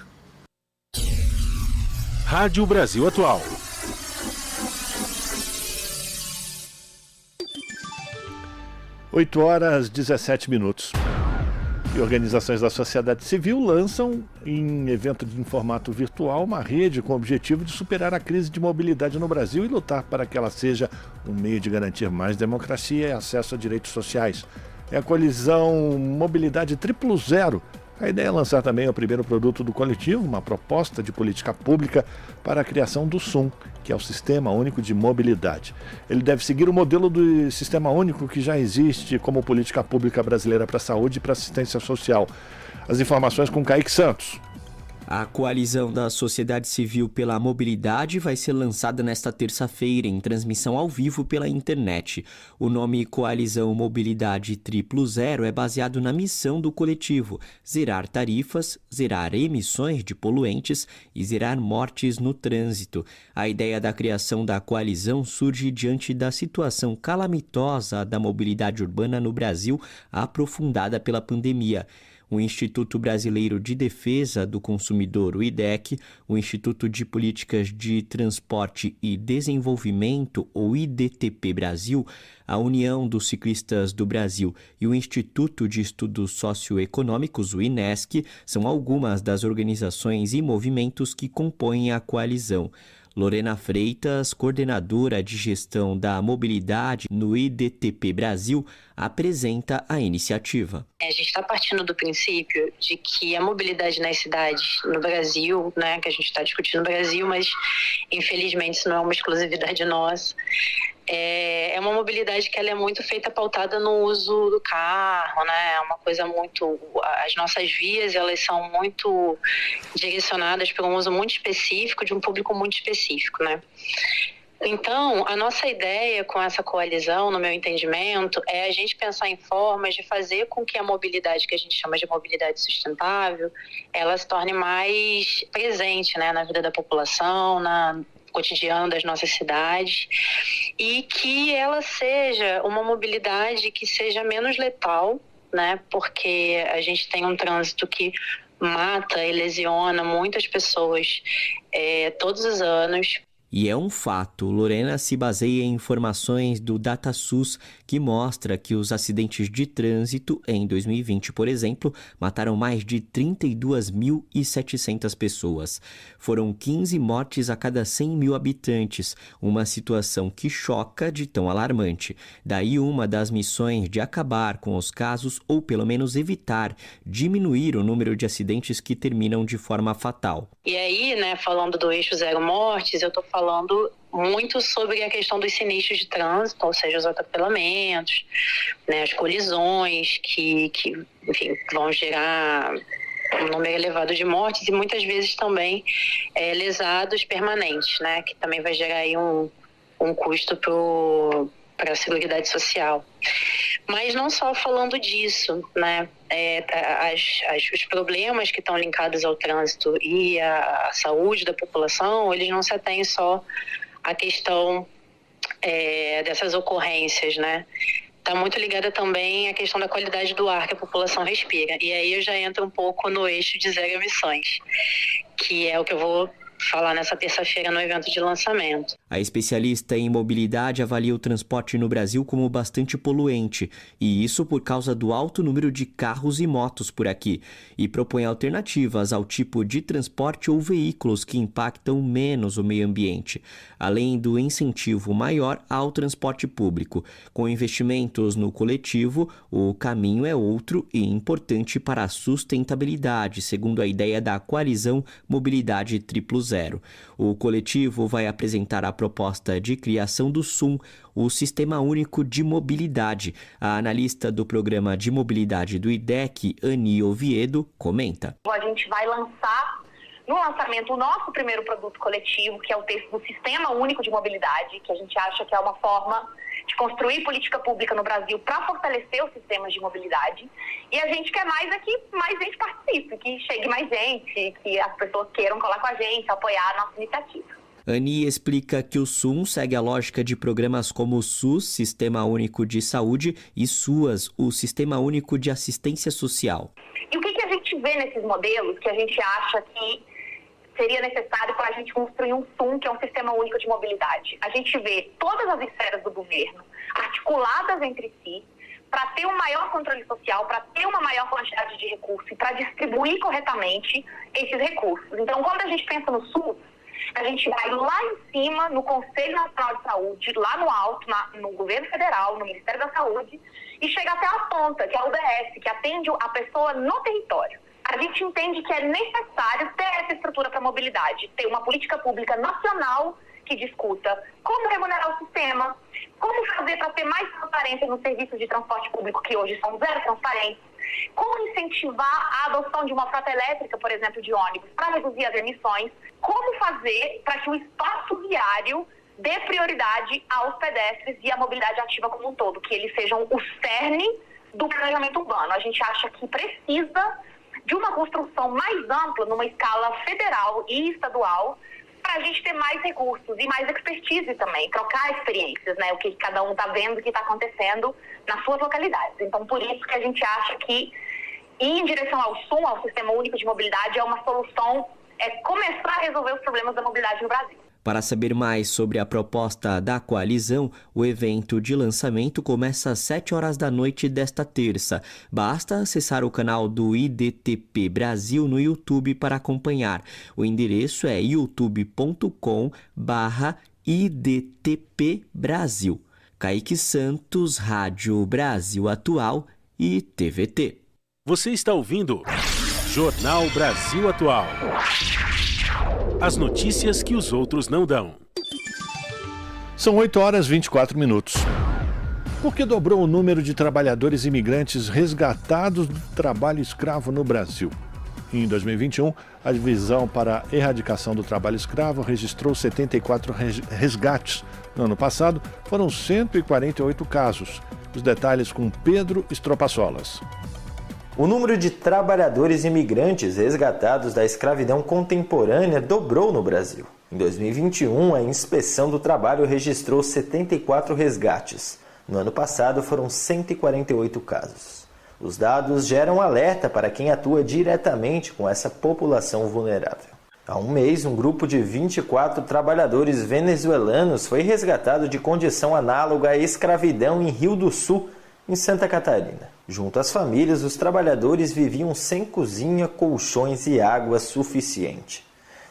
Rádio Brasil Atual. Oito horas 17 minutos. E organizações da sociedade civil lançam, em evento em formato virtual, uma rede com o objetivo de superar a crise de mobilidade no Brasil e lutar para que ela seja um meio de garantir mais democracia e acesso a direitos sociais. É a coalizão Mobilidade 000. A ideia é lançar também o primeiro produto do coletivo, uma proposta de política pública para a criação do SUM, que é o Sistema Único de Mobilidade. Ele deve seguir o modelo do Sistema Único que já existe como política pública brasileira para a saúde e para a assistência social. As informações com Kaique Santos. A coalizão da sociedade civil pela mobilidade vai ser lançada nesta terça-feira em transmissão ao vivo pela internet. O nome Coalizão Mobilidade 000 é baseado na missão do coletivo: zerar tarifas, zerar emissões de poluentes e zerar mortes no trânsito. A ideia da criação da coalizão surge diante da situação calamitosa da mobilidade urbana no Brasil, aprofundada pela pandemia. O Instituto Brasileiro de Defesa do Consumidor, o IDEC, o Instituto de Políticas de Transporte e Desenvolvimento, o IDTP Brasil, a União dos Ciclistas do Brasil e o Instituto de Estudos Socioeconômicos, o INESC, são algumas das organizações e movimentos que compõem a coalizão. Lorena Freitas, coordenadora de gestão da mobilidade no IDTP Brasil, apresenta a iniciativa. A gente está partindo do princípio de que a mobilidade nas cidades no Brasil, né, que a gente está discutindo no Brasil, mas infelizmente isso não é uma exclusividade nossa, é uma mobilidade que ela é muito feita pautada no uso do carro, né? É uma coisa muito... As nossas vias, elas são muito direcionadas para um uso muito específico, de um público muito específico, né? Então, a nossa ideia com essa coalizão, no meu entendimento, é a gente pensar em formas de fazer com que a mobilidade que a gente chama de mobilidade sustentável, ela se torne mais presente, né, na vida da população, no cotidiano das nossas cidades, e que ela seja uma mobilidade que seja menos letal, né, porque a gente tem um trânsito que mata e lesiona muitas pessoas todos os anos. E é um fato, Lorena se baseia em informações do DataSUS que mostra que os acidentes de trânsito em 2020, por exemplo, mataram mais de 32.700 pessoas. Foram 15 mortes a cada 100 mil habitantes, uma situação que choca de tão alarmante. Daí uma das missões de acabar com os casos ou pelo menos evitar, diminuir o número de acidentes que terminam de forma fatal. E aí, né, falando do eixo zero mortes, eu estou falando falando muito sobre a questão dos sinistros de trânsito, ou seja, os atropelamentos, né, as colisões que enfim, vão gerar um número elevado de mortes e muitas vezes também lesados permanentes, né, que também vai gerar aí um custo para a Seguridade Social. Mas não só falando disso, né, os problemas que estão linkados ao trânsito e à saúde da população, eles não se atêm só à questão dessas ocorrências, né? Está muito ligada também à questão da qualidade do ar que a população respira. E aí eu já entro um pouco no eixo de zero emissões, que é o que eu vou falar nessa terça-feira no evento de lançamento. A especialista em mobilidade avalia o transporte no Brasil como bastante poluente, e isso por causa do alto número de carros e motos por aqui, e propõe alternativas ao tipo de transporte ou veículos que impactam menos o meio ambiente, além do incentivo maior ao transporte público. Com investimentos no coletivo, o caminho é outro e importante para a sustentabilidade, segundo a ideia da Coalizão Mobilidade 000. O coletivo vai apresentar a proposta de criação do SUM, o Sistema Único de Mobilidade. A analista do Programa de Mobilidade do IDEC, Ani Oviedo, comenta. A gente vai lançar no lançamento o nosso primeiro produto coletivo, que é o texto do Sistema Único de Mobilidade, que a gente acha que é uma forma de construir política pública no Brasil para fortalecer os sistemas de mobilidade. E a gente quer mais é que mais gente participe, que chegue mais gente, que as pessoas queiram colar com a gente, apoiar a nossa iniciativa. Ani explica que o SUM segue a lógica de programas como o SUS, Sistema Único de Saúde, e SUAS, o Sistema Único de Assistência Social. E o que a gente vê nesses modelos que a gente acha que seria necessário para a gente construir um SUM, que é um Sistema Único de Mobilidade? A gente vê todas as esferas do governo articuladas entre si para ter um maior controle social, para ter uma maior quantidade de recursos e para distribuir corretamente esses recursos. Então, quando a gente pensa no SUS, a gente vai lá em cima, no Conselho Nacional de Saúde, lá no alto, no governo federal, no Ministério da Saúde, e chega até a ponta, que é a UBS, que atende a pessoa no território. A gente entende que é necessário ter essa estrutura para mobilidade, ter uma política pública nacional que discuta como remunerar o sistema, como fazer para ter mais transparência nos serviços de transporte público, que hoje são zero transparentes, como incentivar a adoção de uma frota elétrica, por exemplo, de ônibus, para reduzir as emissões, como fazer para que o espaço viário dê prioridade aos pedestres e à mobilidade ativa como um todo, que eles sejam o cerne do planejamento urbano. A gente acha que precisa de uma construção mais ampla, numa escala federal e estadual, para a gente ter mais recursos e mais expertise também, trocar experiências, né? O que cada um está vendo, o que está acontecendo nas suas localidades. Então, por isso que a gente acha que ir em direção ao SUM, ao Sistema Único de Mobilidade, é uma solução, começar a resolver os problemas da mobilidade no Brasil. Para saber mais sobre a proposta da coalizão, o evento de lançamento começa às 7 horas da noite desta terça. Basta acessar o canal do IDTP Brasil no YouTube para acompanhar. O endereço é youtube.com/IDTP Brasil. Kaique Santos, Rádio Brasil Atual e TVT. Você está ouvindo Jornal Brasil Atual. As notícias que os outros não dão. São 8 horas e 24 minutos. Por que dobrou o número de trabalhadores imigrantes resgatados do trabalho escravo no Brasil? Em 2021, a Divisão para a Erradicação do Trabalho Escravo registrou 74 resgates. No ano passado, foram 148 casos. Os detalhes com Pedro Estropaçolas. O número de trabalhadores imigrantes resgatados da escravidão contemporânea dobrou no Brasil. Em 2021, a Inspeção do Trabalho registrou 74 resgates. No ano passado, foram 148 casos. Os dados geram alerta para quem atua diretamente com essa população vulnerável. Há um mês, um grupo de 24 trabalhadores venezuelanos foi resgatado de condição análoga à escravidão em Rio do Sul, em Santa Catarina. Junto às famílias, os trabalhadores viviam sem cozinha, colchões e água suficiente.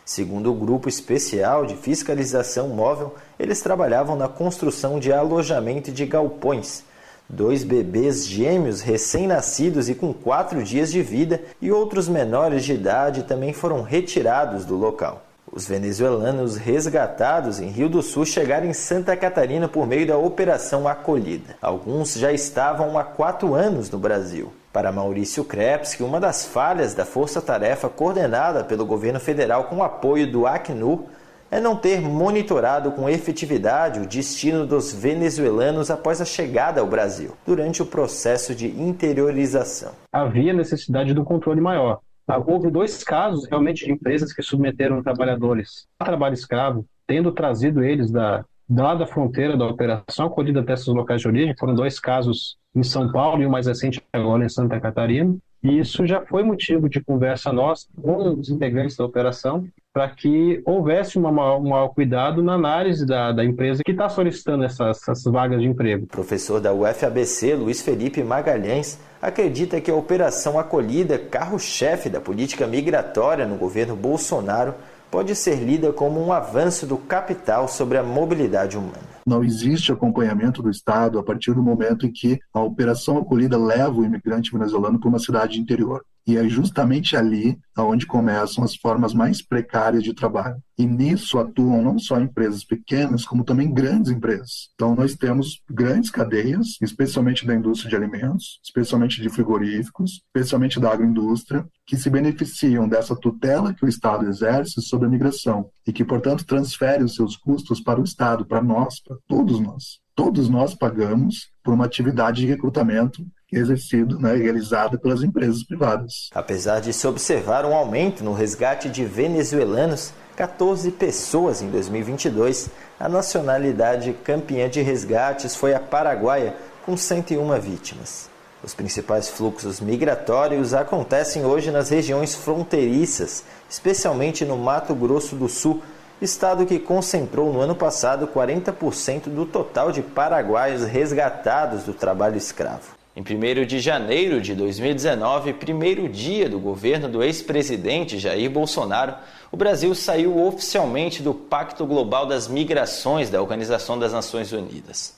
Segundo o Grupo Especial de Fiscalização Móvel, eles trabalhavam na construção de alojamento de galpões. 2 bebês gêmeos recém-nascidos e com 4 dias de vida e outros menores de idade também foram retirados do local. Os venezuelanos resgatados em Rio do Sul chegaram em Santa Catarina por meio da Operação Acolhida. Alguns já estavam há 4 anos no Brasil. Para Maurício Krepski, uma das falhas da força-tarefa coordenada pelo governo federal com o apoio do Acnur é não ter monitorado com efetividade o destino dos venezuelanos após a chegada ao Brasil, durante o processo de interiorização. Havia necessidade de um controle maior. Houve 2 casos realmente de empresas que submeteram trabalhadores a trabalho escravo, tendo trazido eles lá da fronteira da Operação Acolhida até seus locais de origem. Foram 2 casos em São Paulo e o mais recente agora em Santa Catarina. E isso já foi motivo de conversa nossa com os integrantes da operação para que houvesse um maior cuidado na análise da empresa que está solicitando essas vagas de emprego. O professor da UFABC, Luiz Felipe Magalhães, acredita que a Operação Acolhida, carro-chefe da política migratória no governo Bolsonaro, pode ser lida como um avanço do capital sobre a mobilidade humana. Não existe acompanhamento do Estado a partir do momento em que a Operação Acolhida leva o imigrante venezuelano para uma cidade interior. E é justamente ali onde começam as formas mais precárias de trabalho. E nisso atuam não só empresas pequenas, como também grandes empresas. Então nós temos grandes cadeias, especialmente da indústria de alimentos, especialmente de frigoríficos, especialmente da agroindústria, que se beneficiam dessa tutela que o Estado exerce sobre a migração e que, portanto, transfere os seus custos para o Estado, para nós, para todos nós. Todos nós pagamos por uma atividade de recrutamento exercido, realizada pelas empresas privadas. Apesar de se observar um aumento no resgate de venezuelanos, 14 pessoas em 2022, a nacionalidade campeã de resgates foi a paraguaia, com 101 vítimas. Os principais fluxos migratórios acontecem hoje nas regiões fronteiriças, especialmente no Mato Grosso do Sul, estado que concentrou no ano passado 40% do total de paraguaios resgatados do trabalho escravo. Em 1º de janeiro de 2019, primeiro dia do governo do ex-presidente Jair Bolsonaro, o Brasil saiu oficialmente do Pacto Global das Migrações da Organização das Nações Unidas.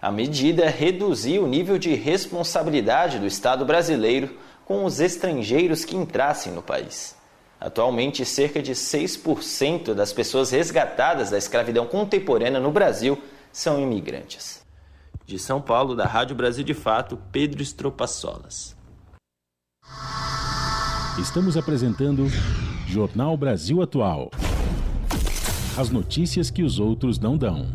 A medida reduziu o nível de responsabilidade do Estado brasileiro com os estrangeiros que entrassem no país. Atualmente, cerca de 6% das pessoas resgatadas da escravidão contemporânea no Brasil são imigrantes. De São Paulo, da Rádio Brasil de Fato, Pedro Estropaçolas. Estamos apresentando Jornal Brasil Atual. As notícias que os outros não dão.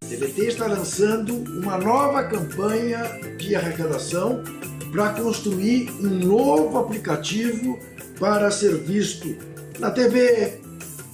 A TVT está lançando uma nova campanha de arrecadação para construir um novo aplicativo para ser visto na TV,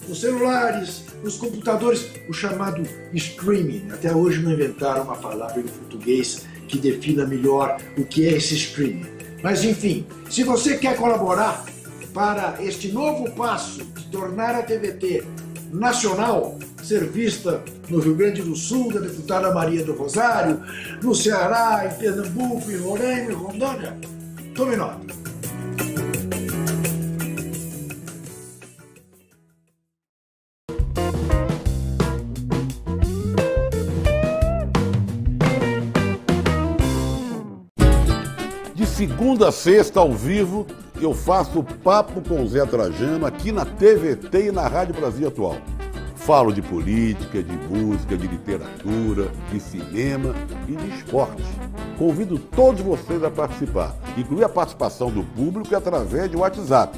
nos celulares, nos computadores, o chamado streaming. Até hoje não inventaram uma palavra em português que defina melhor o que é esse streaming. Mas enfim, se você quer colaborar para este novo passo de tornar a TVT nacional, ser vista no Rio Grande do Sul, da deputada Maria do Rosário, no Ceará, em Pernambuco, em Roraima, em Rondônia, tome nota. Segunda a sexta, ao vivo, eu faço Papo com o Zé Trajano aqui na TVT e na Rádio Brasil Atual. Falo de política, de música, de literatura, de cinema e de esporte. Convido todos vocês a participar, incluir a participação do público através de WhatsApp.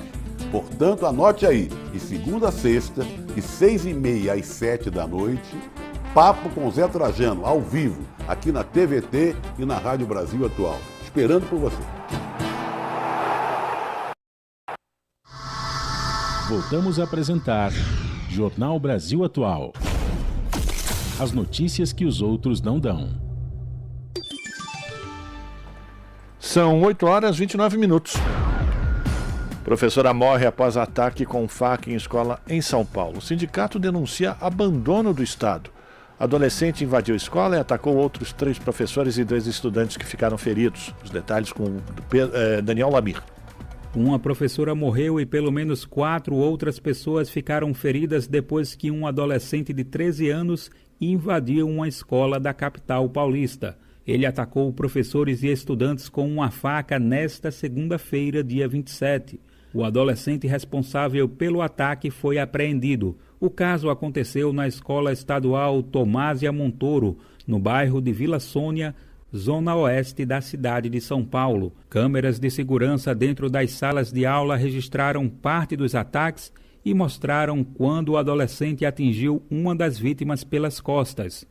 Portanto, anote aí, de segunda a sexta, de 6h30 às 7 da noite, Papo com o Zé Trajano, ao vivo, aqui na TVT e na Rádio Brasil Atual. Esperando por você. Voltamos a apresentar Jornal Brasil Atual. As notícias que os outros não dão. São 8h29. Professora morre após ataque com faca em escola em São Paulo. O sindicato denuncia abandono do Estado. Adolescente invadiu a escola e atacou outros 3 professores e 2 estudantes que ficaram feridos. Os detalhes com Daniel Lamir. Uma professora morreu e pelo menos 4 outras pessoas ficaram feridas depois que um adolescente de 13 anos invadiu uma escola da capital paulista. Ele atacou professores e estudantes com uma faca nesta segunda-feira, dia 27. O adolescente responsável pelo ataque foi apreendido. O caso aconteceu na Escola Estadual Tomásia Montoro, no bairro de Vila Sônia, zona oeste da cidade de São Paulo. Câmeras de segurança dentro das salas de aula registraram parte dos ataques e mostraram quando o adolescente atingiu uma das vítimas pelas costas.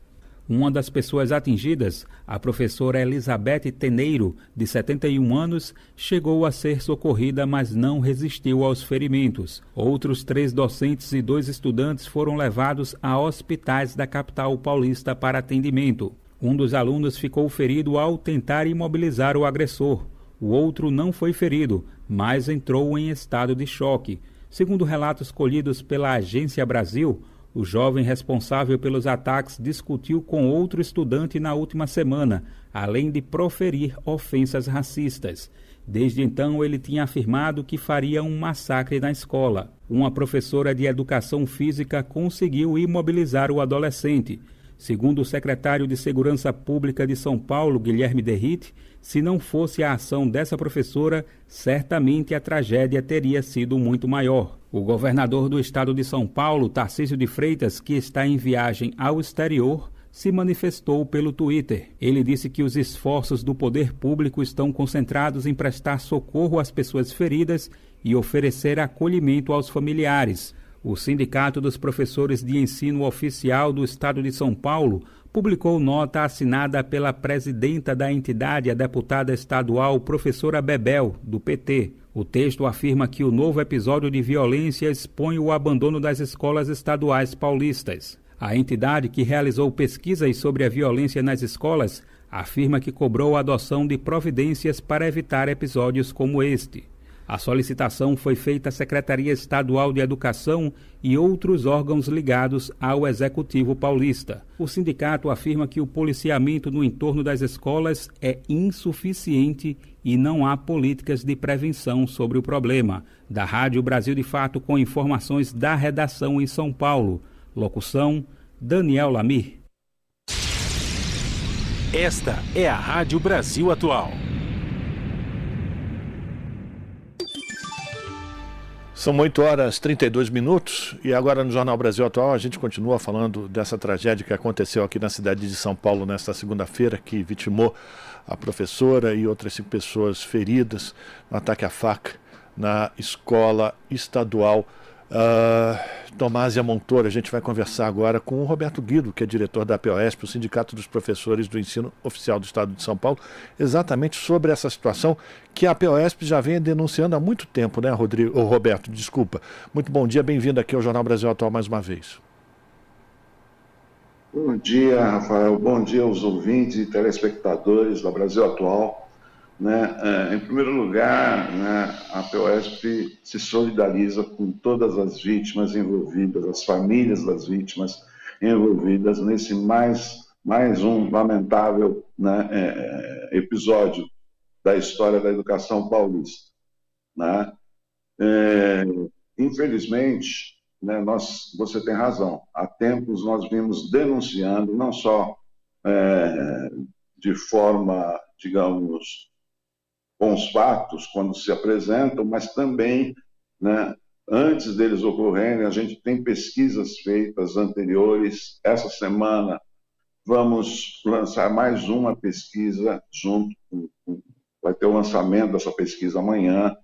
Uma das pessoas atingidas, a professora Elizabeth Teneiro, de 71 anos, chegou a ser socorrida, mas não resistiu aos ferimentos. Outros 3 docentes e 2 estudantes foram levados a hospitais da capital paulista para atendimento. Um dos alunos ficou ferido ao tentar imobilizar o agressor. O outro não foi ferido, mas entrou em estado de choque. Segundo relatos colhidos pela Agência Brasil, o jovem responsável pelos ataques discutiu com outro estudante na última semana, além de proferir ofensas racistas. Desde então, ele tinha afirmado que faria um massacre na escola. Uma professora de educação física conseguiu imobilizar o adolescente. Segundo o secretário de Segurança Pública de São Paulo, Guilherme Derrite, se não fosse a ação dessa professora, certamente a tragédia teria sido muito maior. O governador do estado de São Paulo, Tarcísio de Freitas, que está em viagem ao exterior, se manifestou pelo Twitter. Ele disse que os esforços do poder público estão concentrados em prestar socorro às pessoas feridas e oferecer acolhimento aos familiares. O Sindicato dos Professores de Ensino Oficial do Estado de São Paulo publicou nota assinada pela presidenta da entidade, a deputada estadual professora Bebel, do PT. O texto afirma que o novo episódio de violência expõe o abandono das escolas estaduais paulistas. A entidade, que realizou pesquisas sobre a violência nas escolas, afirma que cobrou a adoção de providências para evitar episódios como este. A solicitação foi feita à Secretaria Estadual de Educação e outros órgãos ligados ao Executivo Paulista. O sindicato afirma que o policiamento no entorno das escolas é insuficiente e não há políticas de prevenção sobre o problema. Da Rádio Brasil de Fato, com informações da redação em São Paulo. Locução, Daniel Lamir. Esta é a Rádio Brasil Atual. São 8h32 e agora no Jornal Brasil Atual a gente continua falando dessa tragédia que aconteceu aqui na cidade de São Paulo nesta segunda-feira, que vitimou a professora e outras 5 pessoas feridas no ataque à faca na escola estadual Tomásia Montoro. A gente vai conversar agora com o Roberto Guido, que é diretor da APOESP, o Sindicato dos Professores do Ensino Oficial do Estado de São Paulo, exatamente sobre essa situação que a APOESP já vem denunciando há muito tempo, né, Roberto? Desculpa. Muito bom dia, bem-vindo aqui ao Jornal Brasil Atual mais uma vez. Bom dia, Rafael. Bom dia aos ouvintes e telespectadores da Brasil Atual. Em primeiro lugar, a APOESP se solidariza com todas as vítimas envolvidas, as famílias das vítimas envolvidas nesse mais um lamentável episódio da história da educação paulista. Infelizmente, você tem razão, há tempos nós vimos denunciando, não só de forma, digamos, com os fatos, quando se apresentam, mas também, antes deles ocorrerem, a gente tem pesquisas feitas anteriores. Essa semana vamos lançar mais uma pesquisa vai ter o lançamento dessa pesquisa amanhã,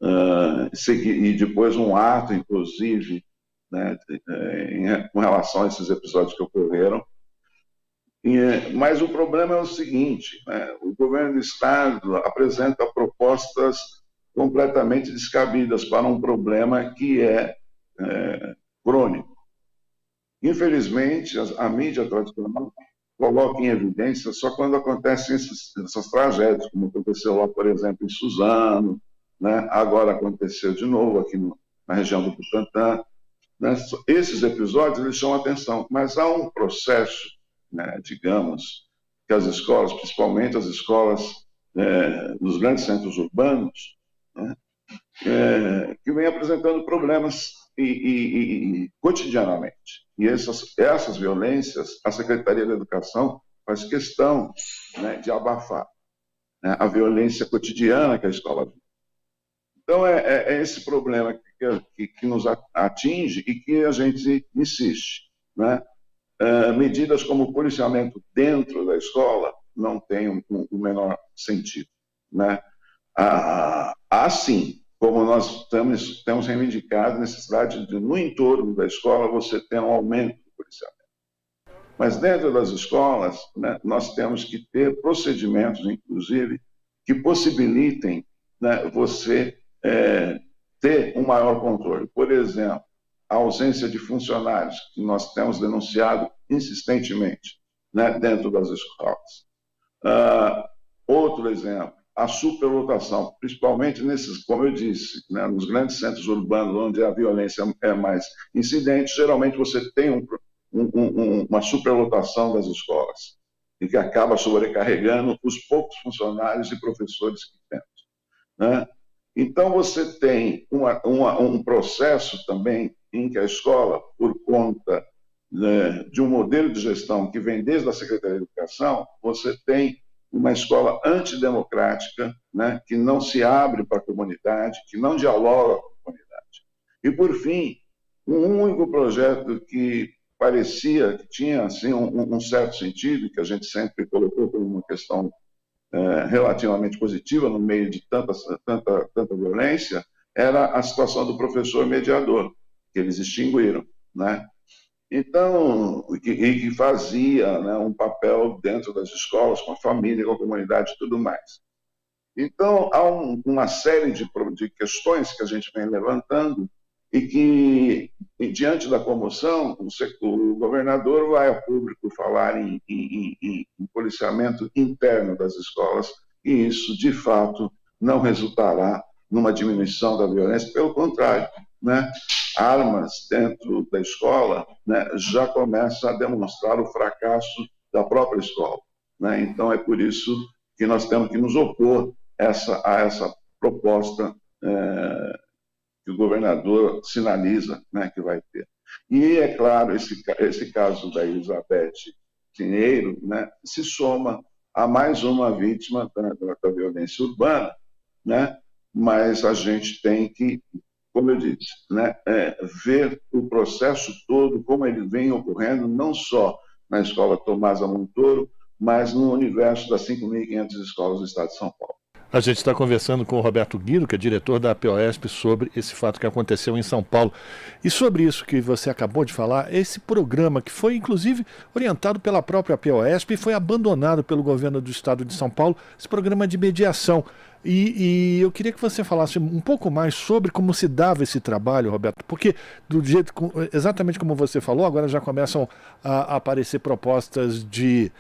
e depois um ato, inclusive, com relação a esses episódios que ocorreram. Mas o problema é o seguinte, o governo do Estado apresenta propostas completamente descabidas para um problema que é crônico. Infelizmente, a mídia tradicional coloca em evidência só quando acontecem essas tragédias, como aconteceu lá, por exemplo, em Suzano, agora aconteceu de novo aqui na região do Butantã. Esses episódios eles chamam atenção, mas há um processo, digamos, que as escolas, principalmente as escolas dos grandes centros urbanos, que vem apresentando problemas cotidianamente. E essas violências, a Secretaria da Educação faz questão de abafar a violência cotidiana que a escola vive. Então, é esse problema que nos atinge e que a gente insiste, né? Medidas como o policiamento dentro da escola não têm o menor sentido, né? Assim como nós temos reivindicado a necessidade de, no entorno da escola, você ter um aumento do policiamento. Mas dentro das escolas, né, nós temos que ter procedimentos, inclusive, que possibilitem, né, você ter um maior controle. Por exemplo, a ausência de funcionários, que nós temos denunciado insistentemente, né, dentro das escolas. Outro exemplo, a superlotação, principalmente nesses, como eu disse, né, nos grandes centros urbanos, onde a violência é mais incidente, geralmente você tem uma superlotação das escolas, e que acaba sobrecarregando os poucos funcionários e professores que temos, né? Então, você tem um processo também em que a escola, por conta, né, de um modelo de gestão que vem desde a Secretaria de Educação, você tem uma escola antidemocrática, né, que não se abre para a comunidade, que não dialoga com a comunidade. E, por fim, um único projeto que parecia que tinha assim, um certo sentido, que a gente sempre colocou como uma questão relativamente positiva no meio de tanta violência, era a situação do professor mediador, que eles extinguiram, né? Então, que fazia, né, um papel dentro das escolas, com a família, com a comunidade e tudo mais. Então, há uma série de questões que a gente vem levantando e que, diante da comoção, o governador vai ao público falar em policiamento interno das escolas, e isso, de fato, não resultará numa diminuição da violência, pelo contrário, né? Armas dentro da escola, né, já começa a demonstrar o fracasso da própria escola, né? Então, é por isso que nós temos que nos opor a essa proposta que o governador sinaliza, né, que vai ter. E, é claro, esse caso da Elizabeth Pinheiro, né, se soma a mais uma vítima da violência urbana, né, mas a gente tem que, como eu disse, né, ver o processo todo, como ele vem ocorrendo, não só na Escola Tomás Amontoro, mas no universo das 5.500 escolas do estado de São Paulo. A gente está conversando com o Roberto Guido, que é diretor da APOESP, sobre esse fato que aconteceu em São Paulo. E sobre isso que você acabou de falar, esse programa que foi, inclusive, orientado pela própria APOESP e foi abandonado pelo governo do estado de São Paulo, esse programa de mediação. E eu queria que você falasse um pouco mais sobre como se dava esse trabalho, Roberto, porque do jeito, exatamente como você falou, agora já começam a aparecer propostas de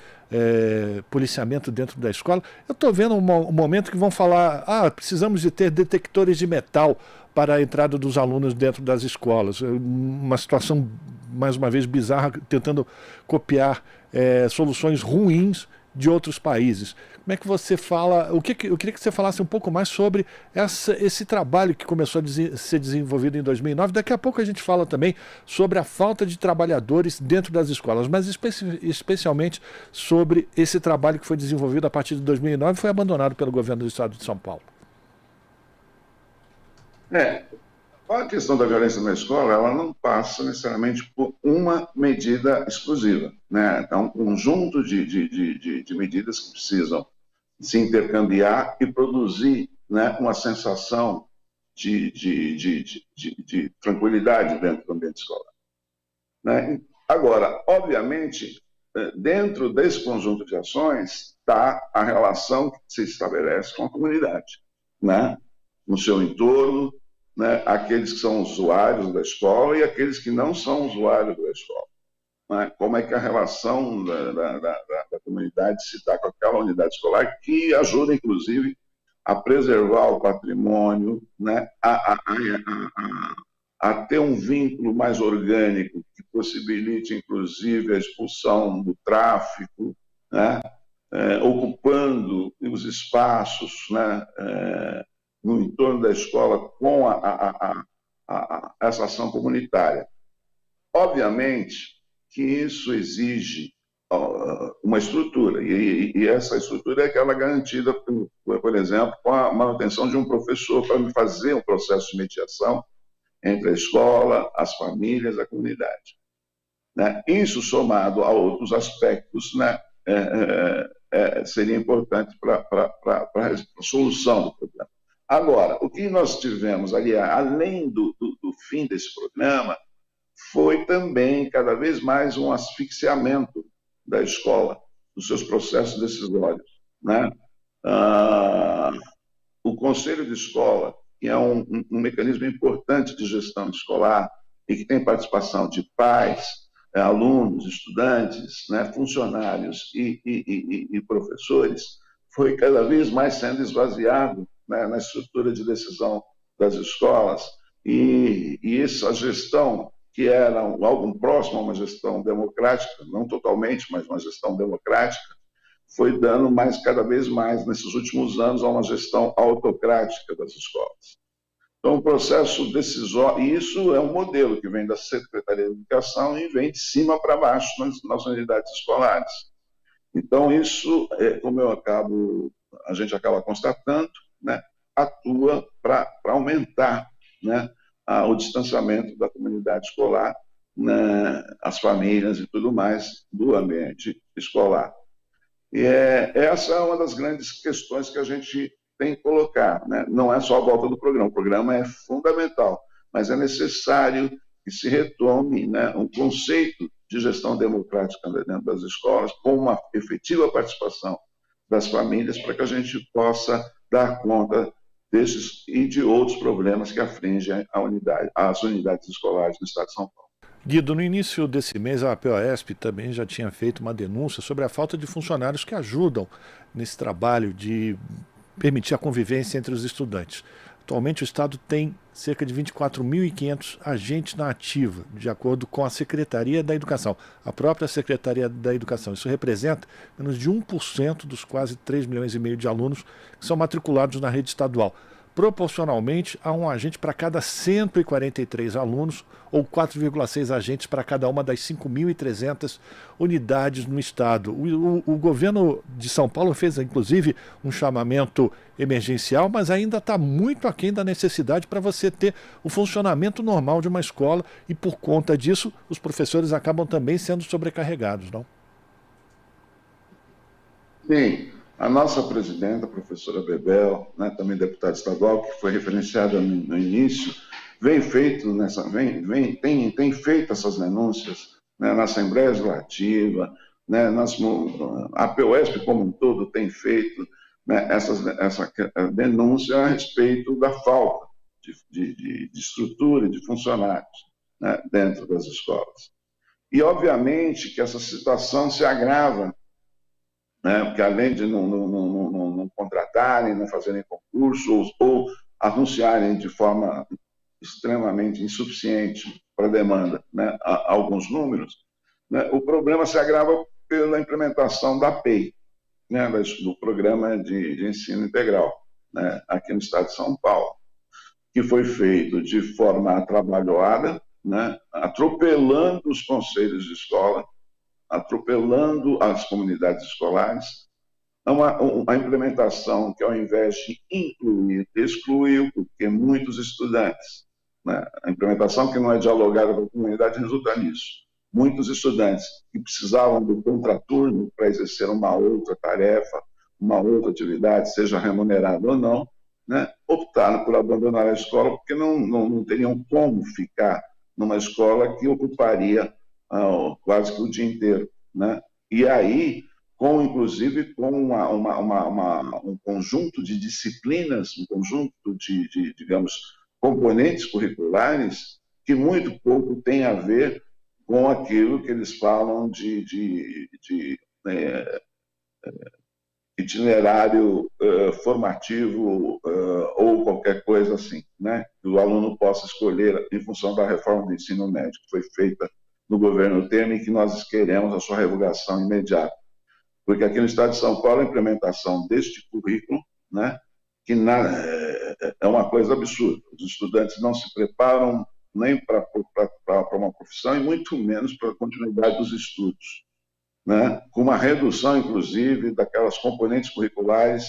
policiamento dentro da escola. Eu estou vendo um momento que vão falar, precisamos de ter detectores de metal para a entrada dos alunos dentro das escolas. Uma situação, mais uma vez, bizarra, tentando copiar soluções ruins de outros países. Como é que você fala? Eu queria que você falasse um pouco mais sobre esse trabalho que começou a ser desenvolvido em 2009. Daqui a pouco a gente fala também sobre a falta de trabalhadores dentro das escolas, mas especialmente sobre esse trabalho que foi desenvolvido a partir de 2009 e foi abandonado pelo governo do estado de São Paulo. A questão da violência na escola, ela não passa necessariamente por uma medida exclusiva, né? É um conjunto de medidas que precisam se intercambiar e produzir, né, uma sensação de tranquilidade dentro do ambiente escolar, né? Agora, obviamente, dentro desse conjunto de ações está a relação que se estabelece com a comunidade, né? No seu entorno, né, aqueles que são usuários da escola e aqueles que não são usuários da escola, né? Como é que a relação da comunidade se dá com aquela unidade escolar, que ajuda, inclusive, a preservar o patrimônio, né? A ter um vínculo mais orgânico que possibilite, inclusive, a expulsão do tráfico, né? Ocupando os espaços, né? No entorno da escola com essa ação comunitária. Obviamente que isso exige uma estrutura, e essa estrutura é aquela garantida, por exemplo, com a manutenção de um professor para fazer um processo de mediação entre a escola, as famílias, a comunidade. Né? Isso somado a outros aspectos, né, seria importante para a solução do problema. Agora, o que nós tivemos ali, além do fim desse programa, foi também cada vez mais um asfixiamento da escola, dos seus processos decisórios. Né? O Conselho de Escola, que é um mecanismo importante de gestão escolar e que tem participação de pais, alunos, estudantes, né, funcionários e professores, foi cada vez mais sendo esvaziado, né, na estrutura de decisão das escolas, e essa gestão, que era algo próximo a uma gestão democrática, não totalmente, mas uma gestão democrática, foi dando cada vez mais, nesses últimos anos, a uma gestão autocrática das escolas. Então, o processo decisório, e isso é um modelo que vem da Secretaria de Educação e vem de cima para baixo nas unidades escolares. Então, isso, como a gente acaba constatando, né, atua para aumentar, né, o distanciamento da comunidade escolar, né, as famílias e tudo mais do ambiente escolar. E essa é uma das grandes questões que a gente tem que colocar, né? Não é só a volta do programa, o programa é fundamental, mas é necessário que se retome, né, um conceito de gestão democrática dentro das escolas, com uma efetiva participação das famílias, para que a gente possa dar conta desses e de outros problemas que afligem as unidades escolares do Estado de São Paulo. Guido, no início desse mês, a APOESP também já tinha feito uma denúncia sobre a falta de funcionários que ajudam nesse trabalho de permitir a convivência entre os estudantes. Atualmente, o Estado tem cerca de 24.500 agentes na ativa, de acordo com a Secretaria da Educação, a própria Secretaria da Educação. Isso representa menos de 1% dos quase 3,5 milhões de alunos que são matriculados na rede estadual. Proporcionalmente a um agente para cada 143 alunos, ou 4,6 agentes para cada uma das 5.300 unidades no estado. O governo de São Paulo fez, inclusive, um chamamento emergencial, mas ainda está muito aquém da necessidade para você ter o funcionamento normal de uma escola, e por conta disso, os professores acabam também sendo sobrecarregados, não? Sim. A nossa presidenta, a professora Bebel, né, também deputada estadual, que foi referenciada no início, tem feito essas denúncias, né, na Assembleia Legislativa, né, a APOESP como um todo tem feito, né, essa denúncia a respeito da falta de estrutura e de funcionários, né, dentro das escolas. E, obviamente, que essa situação se agrava, né, porque além de não contratarem, não fazerem concursos ou anunciarem de forma extremamente insuficiente para a demanda, né, alguns números, né, o problema se agrava pela implementação da PEI, né, do Programa de Ensino Integral, né, aqui no estado de São Paulo, que foi feito de forma atabalhoada, né, atropelando os conselhos de escola, atropelando as comunidades escolares. Uma implementação que, ao invés de incluir, excluiu, porque muitos estudantes, né, a implementação que não é dialogada com a comunidade resulta nisso. Muitos estudantes que precisavam do contraturno para exercer uma outra tarefa, uma outra atividade, seja remunerada ou não, né, optaram por abandonar a escola porque não teriam como ficar numa escola que ocuparia quase que o dia inteiro, né? E aí, inclusive com um conjunto de disciplinas, um conjunto de digamos, componentes curriculares que muito pouco tem a ver com aquilo que eles falam de itinerário formativo ou qualquer coisa assim, né? Que o aluno possa escolher em função da reforma do ensino médio que foi feita no governo Temer, e que nós queremos a sua revogação imediata. Porque aqui no estado de São Paulo, a implementação deste currículo, né, que é uma coisa absurda. Os estudantes não se preparam nem para uma profissão e muito menos para a continuidade dos estudos, né, com uma redução, inclusive, daquelas componentes curriculares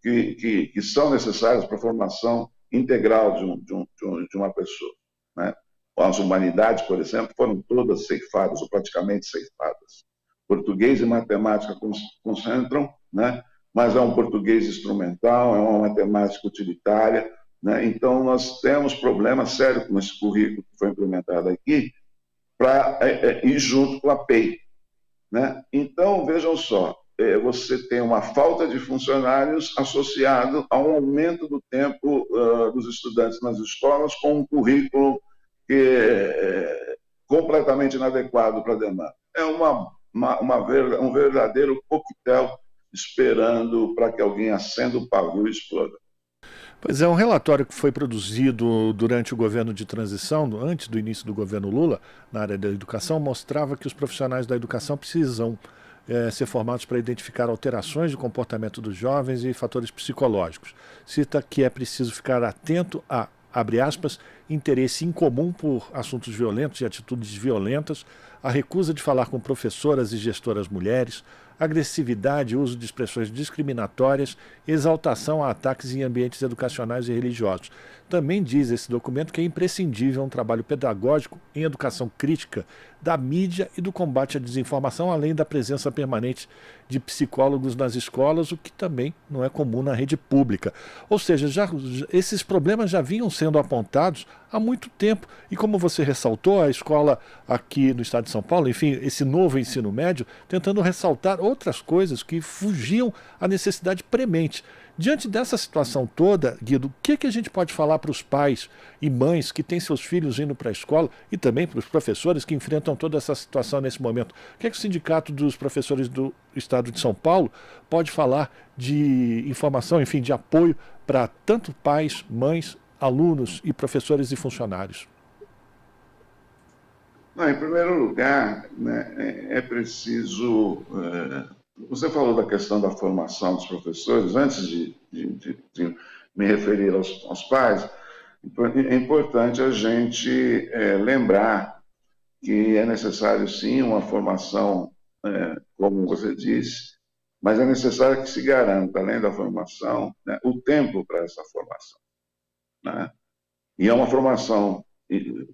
que são necessárias para a formação integral de uma pessoa, né? As humanidades, por exemplo, foram todas ceifadas, ou praticamente ceifadas. Português e matemática concentram, né? Mas é um português instrumental, é uma matemática utilitária, né? Então, nós temos problemas sérios com esse currículo que foi implementado aqui, para ir junto com a PEI, né? Então, vejam só, você tem uma falta de funcionários associado a um aumento do tempo dos estudantes nas escolas com um currículo que é completamente inadequado para a demanda. É um verdadeiro coquetel esperando para que alguém acenda o pavio e exploda. Pois é, um relatório que foi produzido durante o governo de transição, antes do início do governo Lula, na área da educação, mostrava que os profissionais da educação precisam ser formados para identificar alterações de comportamento dos jovens e fatores psicológicos. Cita que é preciso ficar atento a, abre aspas, interesse incomum por assuntos violentos e atitudes violentas, a recusa de falar com professoras e gestoras mulheres, agressividade e uso de expressões discriminatórias, exaltação a ataques em ambientes educacionais e religiosos. Também diz esse documento que é imprescindível um trabalho pedagógico em educação crítica da mídia e do combate à desinformação, além da presença permanente de psicólogos nas escolas, o que também não é comum na rede pública. Ou seja, esses problemas já vinham sendo apontados há muito tempo. E como você ressaltou, a escola aqui no estado de São Paulo, enfim, esse novo ensino médio, tentando ressaltar outras coisas que fugiam à necessidade premente. Diante dessa situação toda, Guido, o que a gente pode falar para os pais e mães que têm seus filhos indo para a escola e também para os professores que enfrentam toda essa situação nesse momento? O que o Sindicato dos Professores do Estado de São Paulo pode falar de informação, enfim, de apoio para tanto pais, mães, alunos e professores e funcionários? Não, em primeiro lugar, né, é preciso... Você falou da questão da formação dos professores. Antes de me referir aos pais, é importante a gente lembrar que é necessário, sim, uma formação, como você disse, mas é necessário que se garanta, além da formação, né, o tempo para essa formação, né? E é uma formação,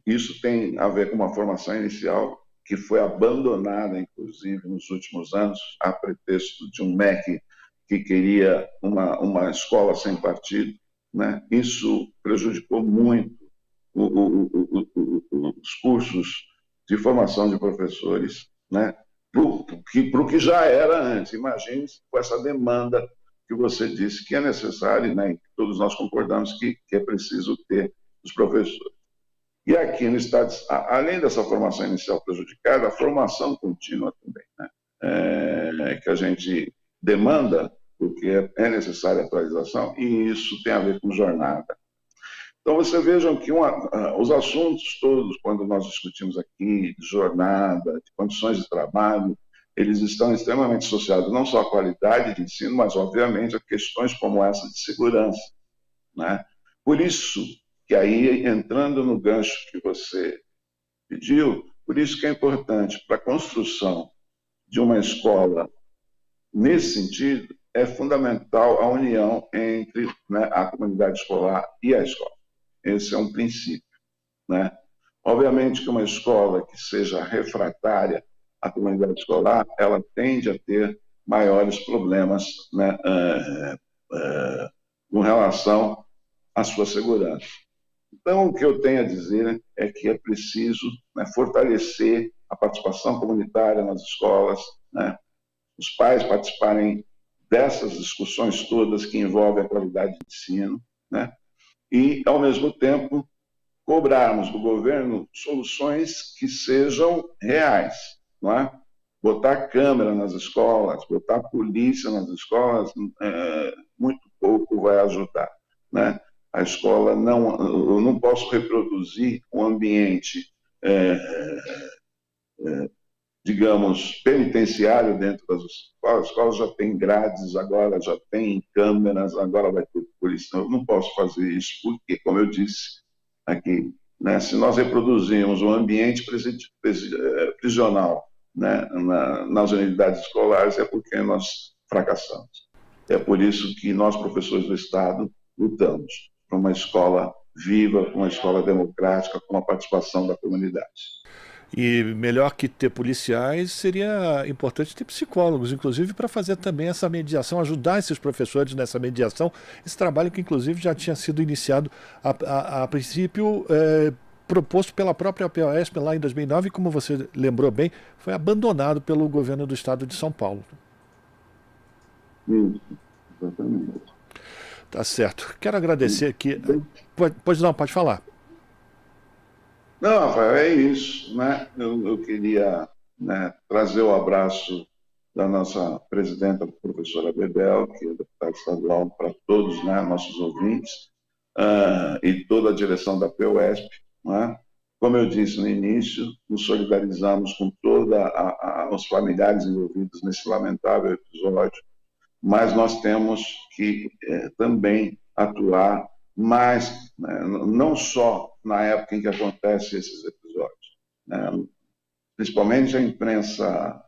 isso tem a ver com uma formação inicial que foi abandonada, inclusive, nos últimos anos, a pretexto de um MEC que queria uma escola sem partido, né? Isso prejudicou muito os cursos de formação de professores, né? Para o que já era antes. Imagine com essa demanda que você disse que é necessária, né? E todos nós concordamos que é preciso ter os professores. E aqui no estado, além dessa formação inicial prejudicada, a formação contínua também, né? Que a gente demanda, porque é necessária a atualização, e isso tem a ver com jornada. Então, vocês vejam que os assuntos todos, quando nós discutimos aqui, de jornada, de condições de trabalho, eles estão extremamente associados não só à qualidade de ensino, mas, obviamente, a questões como essa de segurança, né? Por isso que aí, entrando no gancho que você pediu, por isso que é importante para a construção de uma escola, nesse sentido, é fundamental a união entre, né, a comunidade escolar e a escola. Esse é um princípio, né? Obviamente que uma escola que seja refratária à comunidade escolar, ela tende a ter maiores problemas, né, com relação à sua segurança. Então, o que eu tenho a dizer é que é preciso, né, fortalecer a participação comunitária nas escolas, né, os pais participarem dessas discussões todas que envolvem a qualidade de ensino, né, e, ao mesmo tempo, cobrarmos do governo soluções que sejam reais, não é? Botar câmera nas escolas, botar polícia nas escolas, muito pouco vai ajudar, né? A escola eu não posso reproduzir um ambiente, digamos, penitenciário dentro das escolas. As escolas já têm grades, agora já tem câmeras, agora vai ter polícia. Eu não posso fazer isso porque, como eu disse aqui, né, se nós reproduzirmos um ambiente prisional né, nas unidades escolares, é porque nós fracassamos. É por isso que nós, professores do Estado, lutamos por uma escola viva, uma escola democrática, com a participação da comunidade. E melhor que ter policiais, seria importante ter psicólogos, inclusive, para fazer também essa mediação, ajudar esses professores nessa mediação, esse trabalho que, inclusive, já tinha sido iniciado a princípio, proposto pela própria POSP lá em 2009, e, como você lembrou bem, foi abandonado pelo governo do estado de São Paulo. Isso, exatamente. Tá certo. Quero agradecer aqui. Pode falar. Não, Rafael, é isso, né? Eu queria, né, trazer o abraço da nossa presidenta, a professora Bebel, que é deputada estadual, para todos, né, nossos ouvintes, e toda a direção da POSP, né? Como eu disse no início, nos solidarizamos com todos os familiares envolvidos nesse lamentável episódio, mas nós temos que também atuar mais, né, não só na época em que acontecem esses episódios, né, principalmente a imprensa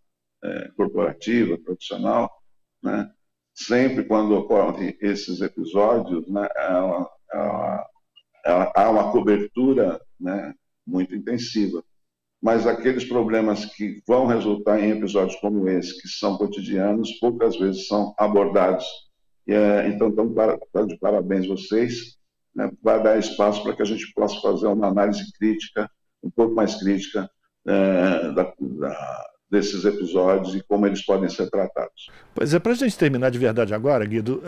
corporativa, profissional, né, sempre quando ocorrem esses episódios, né, há uma cobertura, né, muito intensiva. Mas aqueles problemas que vão resultar em episódios como esse, que são cotidianos, poucas vezes são abordados. Então, de parabéns vocês, né, para dar espaço para que a gente possa fazer uma análise crítica, um pouco mais crítica, desses episódios e como eles podem ser tratados. Pois é, para a gente terminar de verdade agora, Guido,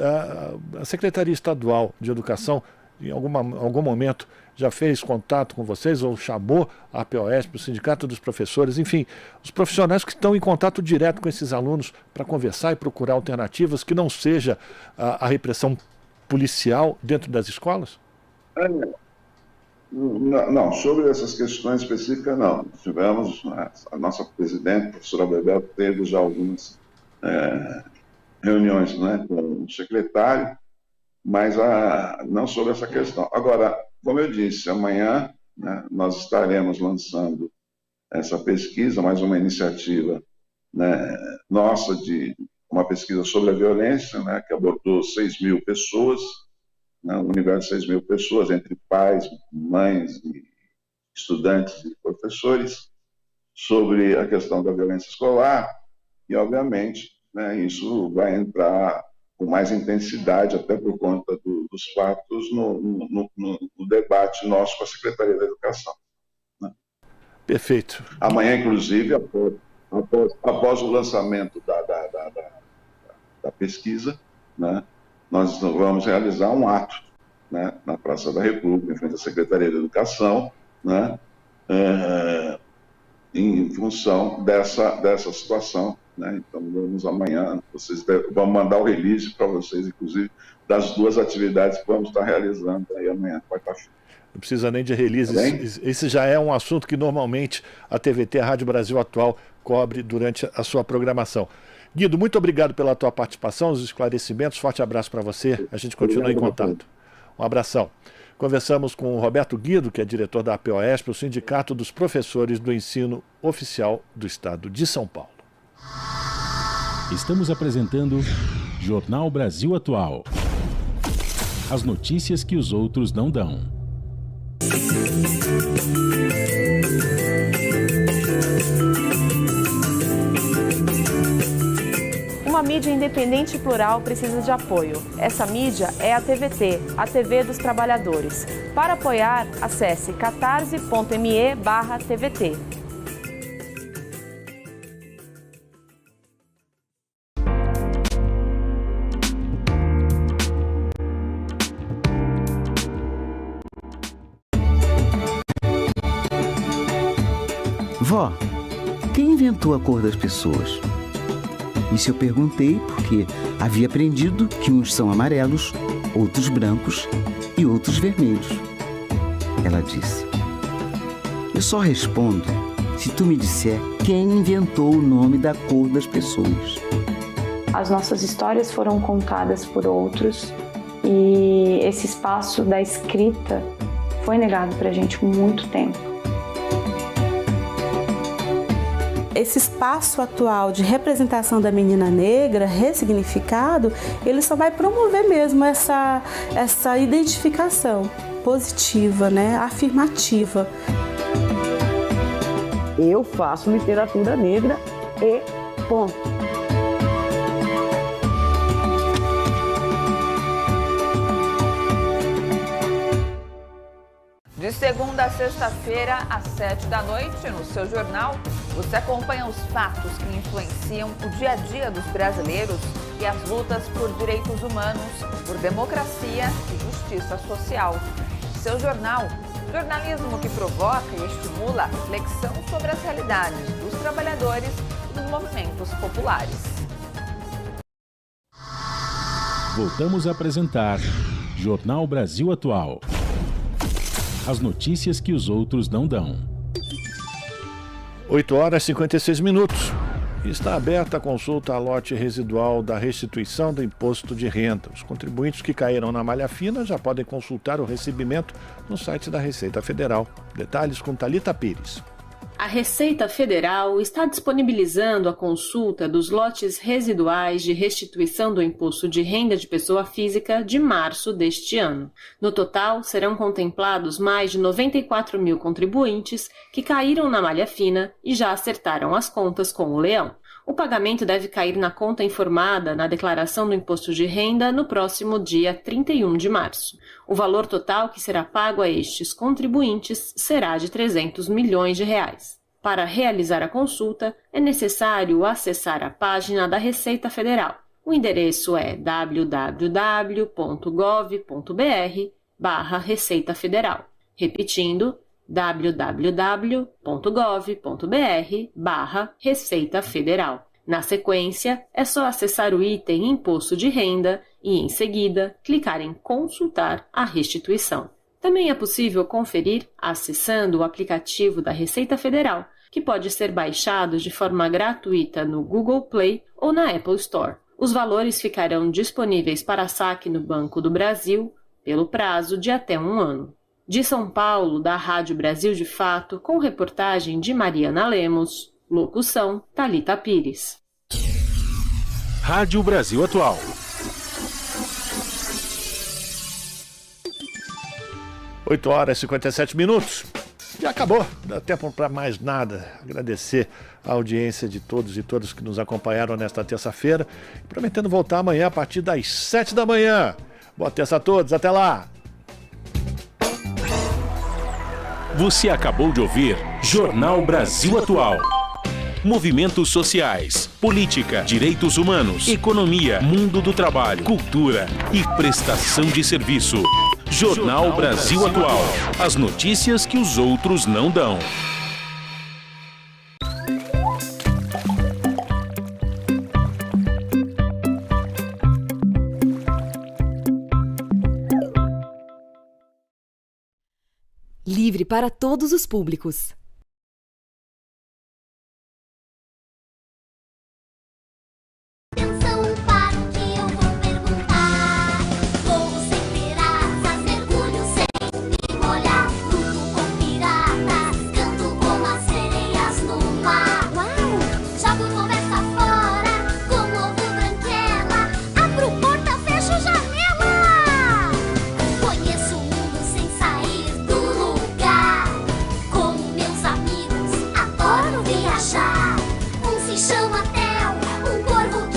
a Secretaria Estadual de Educação, em algum momento, já fez contato com vocês ou chamou a POSP, o Sindicato dos Professores, enfim, os profissionais que estão em contato direto com esses alunos para conversar e procurar alternativas que não seja a repressão policial dentro das escolas? Não, sobre essas questões específicas, não. Tivemos, a nossa presidente, a professora Bebel, teve já algumas reuniões, né, com o secretário, mas não sobre essa questão. Agora, como eu disse, amanhã, né, nós estaremos lançando essa pesquisa, mais uma iniciativa, né, nossa, de uma pesquisa sobre a violência, né, que abordou 6 mil pessoas, né, um universo de 6 mil pessoas, entre pais, mães, e estudantes e professores, sobre a questão da violência escolar, e, obviamente, né, isso vai entrar com mais intensidade, até por conta dos fatos, no debate nosso com a Secretaria da Educação. Né? Perfeito. Amanhã, inclusive, após o lançamento da pesquisa, né, nós vamos realizar um ato, né, na Praça da República, em frente à Secretaria da Educação, né, em função dessa situação. Né? Então, vamos amanhã, vamos mandar o release para vocês, inclusive, das 2 atividades que vamos estar realizando aí amanhã, quarta-feira. Não precisa nem de release, esse já é um assunto que normalmente a TVT, a Rádio Brasil Atual, cobre durante a sua programação. Guido, muito obrigado pela tua participação, os esclarecimentos, forte abraço para você, a gente continua em contato. Um abração. Conversamos com o Roberto Guido, que é diretor da POSP, o Sindicato dos Professores do Ensino Oficial do Estado de São Paulo. Estamos apresentando Jornal Brasil Atual. As notícias que os outros não dão. Uma mídia independente e plural precisa de apoio. Essa mídia é a TVT, a TV dos Trabalhadores. Para apoiar, acesse catarse.me/TVT. Vó, quem inventou a cor das pessoas? Isso eu perguntei porque havia aprendido que uns são amarelos, outros brancos e outros vermelhos. Ela disse: eu só respondo se tu me disser quem inventou o nome da cor das pessoas. As nossas histórias foram contadas por outros e esse espaço da escrita foi negado pra gente por muito tempo. esse espaço atual de representação da menina negra, ressignificado, ele só vai promover mesmo essa identificação positiva, né, afirmativa. Eu faço literatura negra e ponto. De segunda a sexta-feira, às 7h, no seu jornal, você acompanha os fatos que influenciam o dia a dia dos brasileiros e as lutas por direitos humanos, por democracia e justiça social. Seu jornal, jornalismo que provoca e estimula a reflexão sobre as realidades dos trabalhadores e dos movimentos populares. Voltamos a apresentar Jornal Brasil Atual. As notícias que os outros não dão. 8h56. Está aberta a consulta a lote residual da restituição do imposto de renda. Os contribuintes que caíram na malha fina já podem consultar o recebimento no site da Receita Federal. Detalhes com Thalita Pires. A Receita Federal está disponibilizando a consulta dos lotes residuais de restituição do imposto de renda de pessoa física de março deste ano. No total, serão contemplados mais de 94 mil contribuintes que caíram na malha fina e já acertaram as contas com o leão. O pagamento deve cair na conta informada na declaração do imposto de renda no próximo dia 31 de março. O valor total que será pago a estes contribuintes será de R$ 300 milhões. Para realizar a consulta, é necessário acessar a página da Receita Federal. O endereço é www.gov.br/Receita Federal. Repetindo, www.gov.br/Receita Federal. Na sequência, é só acessar o item Imposto de Renda e, em seguida, clicar em Consultar a restituição. Também é possível conferir acessando o aplicativo da Receita Federal, que pode ser baixado de forma gratuita no Google Play ou na Apple Store. Os valores ficarão disponíveis para saque no Banco do Brasil pelo prazo de até 1 ano. De São Paulo, da Rádio Brasil de Fato, com reportagem de Mariana Lemos, locução Thalita Pires. Rádio Brasil Atual. Oito horas e 57 minutos. Já acabou, não dá tempo para mais nada. Agradecer a audiência de todos e todas que nos acompanharam nesta terça-feira. Prometendo voltar amanhã a partir das 7 da manhã. Boa terça a todos, até lá! Você acabou de ouvir Jornal Brasil Atual. Movimentos sociais, política, direitos humanos, economia, mundo do trabalho, cultura e prestação de serviço. Jornal Brasil Atual. As notícias que os outros não dão. Livre para todos os públicos.